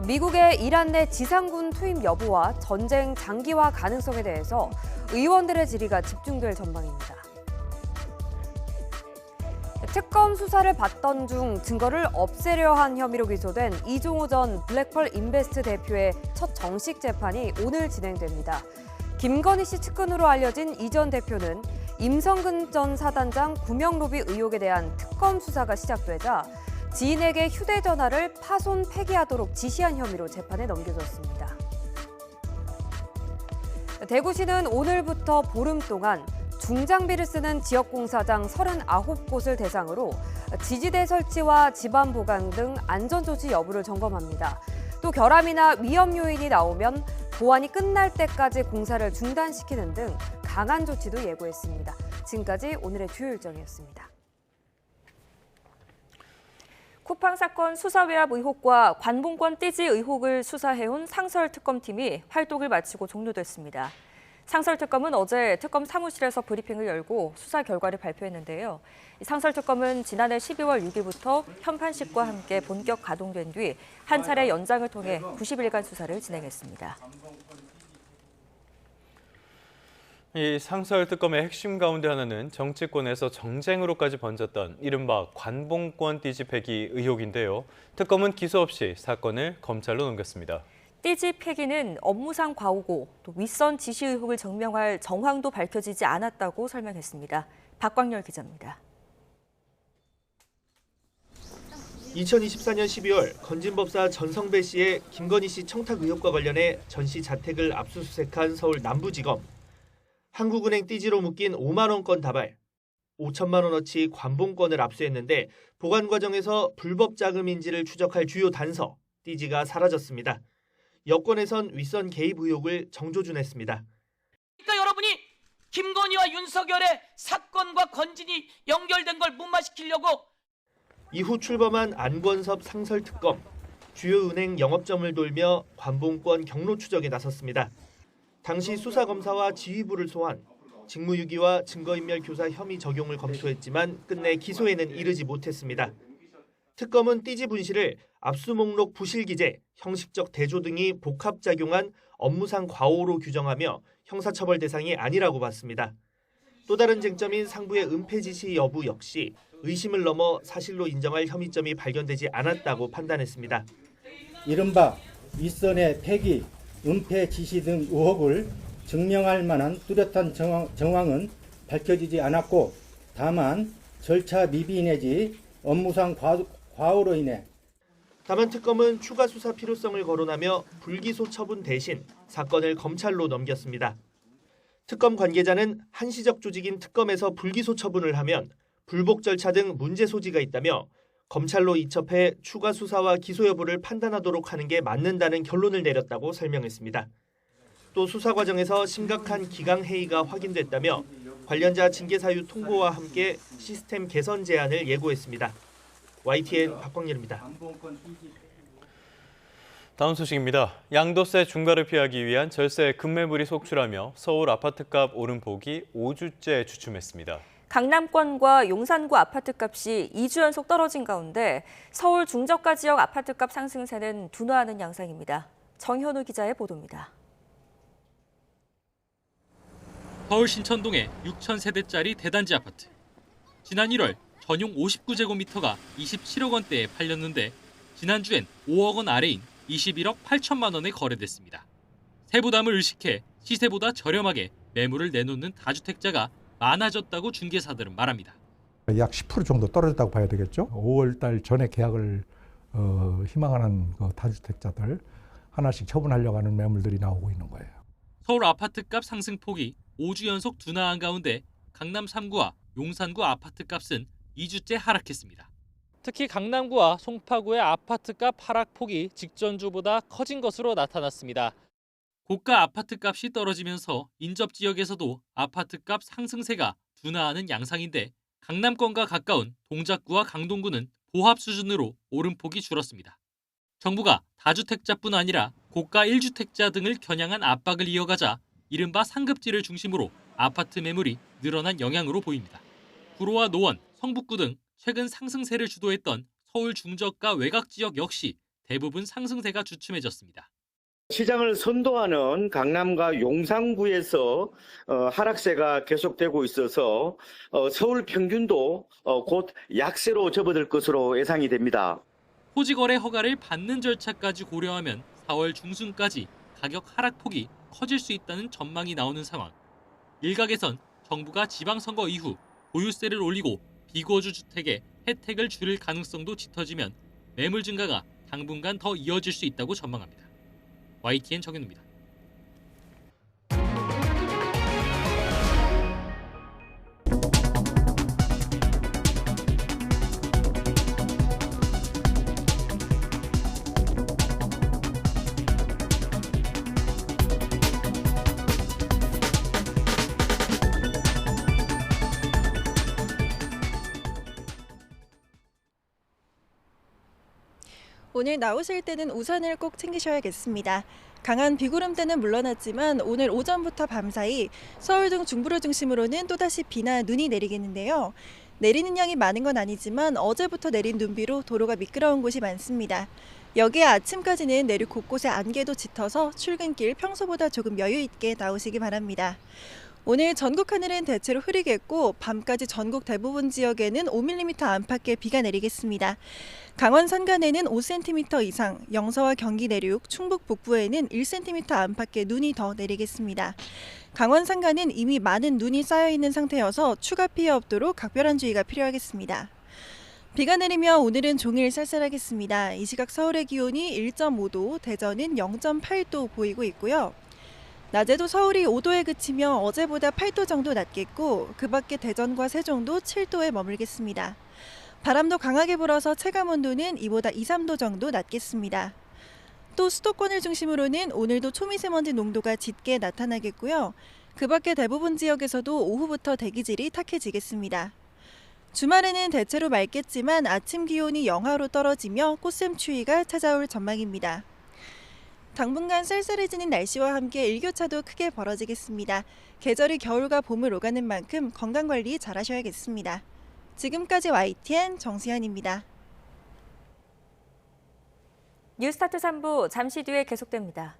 미국의 이란 내 지상군 투입 여부와 전쟁 장기화 가능성에 대해서 의원들의 질의가 집중될 전망입니다. 특검 수사를 받던 중 증거를 없애려 한 혐의로 기소된 이종호 전 블랙펄 인베스트 대표의 첫 정식 재판이 오늘 진행됩니다. 김건희 씨 측근으로 알려진 이 전 대표는 임성근 전 사단장 구명 로비 의혹에 대한 특검 수사가 시작되자 지인에게 휴대전화를 파손 폐기하도록 지시한 혐의로 재판에 넘겨졌습니다. 대구시는 오늘부터 보름 동안 중장비를 쓰는 지역공사장 39곳을 대상으로 지지대 설치와 집안 보강 등 안전조치 여부를 점검합니다. 또 결함이나 위험 요인이 나오면 보완이 끝날 때까지 공사를 중단시키는 등 강한 조치도 예고했습니다. 지금까지 오늘의 주요 일정이었습니다. 쿠팡 사건 수사 외압 의혹과 관봉권 띠지 의혹을 수사해온 상설특검팀이 활동을 마치고 종료됐습니다. 상설특검은 어제 특검 사무실에서 브리핑을 열고 수사 결과를 발표했는데요. 상설특검은 지난해 12월 6일부터 편판식과 함께 본격 가동된 뒤 한 차례 연장을 통해 90일간 수사를 진행했습니다. 이 상설특검의 핵심 가운데 하나는 정치권에서 정쟁으로까지 번졌던 이른바 관봉권 띠지 폐기 의혹인데요. 특검은 기소 없이 사건을 검찰로 넘겼습니다. 띠지 폐기는 업무상 과오고 또 윗선 지시 의혹을 증명할 정황도 밝혀지지 않았다고 설명했습니다. 박광열 기자입니다. 2024년 12월 건진법사 전성배 씨의 김건희 씨 청탁 의혹과 관련해 전 씨 자택을 압수수색한 서울 남부지검. 한국은행 띠지로 묶인 5만 원권 다발, 5천만 원어치 관봉권을 압수했는데 보관 과정에서 불법 자금인지를 추적할 주요 단서, 띠지가 사라졌습니다. 여권에선 윗선 개입 의혹을 정조준했습니다. 그러니까 여러분이 김건희와 윤석열의 사건과 건진이 연결된 걸 무마시키려고 이후 출범한 안권섭 상설특검, 주요 은행 영업점을 돌며 관봉권 경로 추적에 나섰습니다. 당시 수사검사와 지휘부를 소환, 직무유기와 증거인멸 교사 혐의 적용을 검토했지만 끝내 기소에는 이르지 못했습니다. 특검은 띠지 분실을 압수 목록 부실 기재, 형식적 대조 등이 복합작용한 업무상 과오로 규정하며 형사처벌 대상이 아니라고 봤습니다. 또 다른 쟁점인 상부의 은폐 지시 여부 역시 의심을 넘어 사실로 인정할 혐의점이 발견되지 않았다고 판단했습니다. 이른바 윗선의 폐기, 은폐 지시 등 의혹을 증명할 만한 뚜렷한 정황은 밝혀지지 않았고 다만 절차 미비 내지 업무상 과오로 인해 다만 특검은 추가 수사 필요성을 거론하며 불기소 처분 대신 사건을 검찰로 넘겼습니다. 특검 관계자는 한시적 조직인 특검에서 불기소 처분을 하면 불복 절차 등 문제 소지가 있다며 검찰로 이첩해 추가 수사와 기소 여부를 판단하도록 하는 게 맞는다는 결론을 내렸다고 설명했습니다. 또 수사 과정에서 심각한 기강 해이가 확인됐다며 관련자 징계 사유 통보와 함께 시스템 개선 제안을 예고했습니다. YTN 박광렬입니다. 다음 소식입니다. 양도세 중과를 피하기 위한 절세 급매물이 속출하며 서울 아파트값 오름폭이 5주째 주춤했습니다. 강남권과 용산구 아파트값이 2주 연속 떨어진 가운데 서울 중저가 지역 아파트값 상승세는 둔화하는 양상입니다. 정현우 기자의 보도입니다. 서울 신천동의 6,000세대짜리 대단지 아파트. 지난 1월 전용 59제곱미터가 27억 원대에 팔렸는데 지난주엔 5억 원 아래인 21억 8천만 원에 거래됐습니다. 세부담을 의식해 시세보다 저렴하게 매물을 내놓는 다주택자가 많아졌다고 중개사들은 말합니다. 약 10% 정도 떨어졌다고 봐야 되겠죠. 5월 달 전에 계약을 희망하는 다주택자들 하나씩 처분하려고 하는 매물들이 나오고 있는 거예요. 서울 아파트값 상승폭이 5주 연속 둔화한 가운데 강남 3구와 용산구 아파트값은 2주째 하락했습니다. 특히 강남구와 송파구의 아파트값 하락폭이 직전주보다 커진 것으로 나타났습니다. 고가 아파트값이 떨어지면서 인접 지역에서도 아파트값 상승세가 둔화하는 양상인데 강남권과 가까운 동작구와 강동구는 보합 수준으로 오름폭이 줄었습니다. 정부가 다주택자뿐 아니라 고가 1주택자 등을 겨냥한 압박을 이어가자 이른바 상급지를 중심으로 아파트 매물이 늘어난 영향으로 보입니다. 구로와 노원, 성북구 등 최근 상승세를 주도했던 서울 중저가 외곽 지역 역시 대부분 상승세가 주춤해졌습니다. 시장을 선도하는 강남과 용산구에서 하락세가 계속되고 있어서 서울 평균도 곧 약세로 접어들 것으로 예상이 됩니다. 토지거래 허가를 받는 절차까지 고려하면 4월 중순까지 가격 하락폭이 커질 수 있다는 전망이 나오는 상황. 일각에선 정부가 지방선거 이후 보유세를 올리고 비거주 주택에 혜택을 줄일 가능성도 짙어지면 매물 증가가 당분간 더 이어질 수 있다고 전망합니다. YTN 정현우입니다. 오늘 나오실 때는 우산을 꼭 챙기셔야겠습니다. 강한 비구름대는 물러났지만 오늘 오전부터 밤사이 서울 등 중부를 중심으로는 또다시 비나 눈이 내리겠는데요. 내리는 양이 많은 건 아니지만 어제부터 내린 눈비로 도로가 미끄러운 곳이 많습니다. 여기에 아침까지는 내륙 곳곳에 안개도 짙어서 출근길 평소보다 조금 여유 있게 나오시기 바랍니다. 오늘 전국 하늘은 대체로 흐리겠고 밤까지 전국 대부분 지역에는 5mm 안팎의 비가 내리겠습니다. 강원 산간에는 5cm 이상, 영서와 경기 내륙, 충북 북부에는 1cm 안팎의 눈이 더 내리겠습니다. 강원 산간은 이미 많은 눈이 쌓여있는 상태여서 추가 피해 없도록 각별한 주의가 필요하겠습니다. 비가 내리며 오늘은 종일 쌀쌀하겠습니다. 이 시각 서울의 기온이 1.5도, 대전은 0.8도 보이고 있고요. 낮에도 서울이 5도에 그치며 어제보다 8도 정도 낮겠고 그 밖에 대전과 세종도 7도에 머물겠습니다. 바람도 강하게 불어서 체감온도는 이보다 2, 3도 정도 낮겠습니다. 또 수도권을 중심으로는 오늘도 초미세먼지 농도가 짙게 나타나겠고요. 그 밖에 대부분 지역에서도 오후부터 대기질이 탁해지겠습니다. 주말에는 대체로 맑겠지만 아침 기온이 영하로 떨어지며 꽃샘추위가 찾아올 전망입니다. 당분간 쌀쌀해지는 날씨와 함께 일교차도 크게 벌어지겠습니다. 계절이 겨울과 봄을 오가는 만큼 건강관리 잘 하셔야겠습니다. 지금까지 YTN 정수현입니다. 뉴스타트 3부 잠시 뒤에 계속됩니다.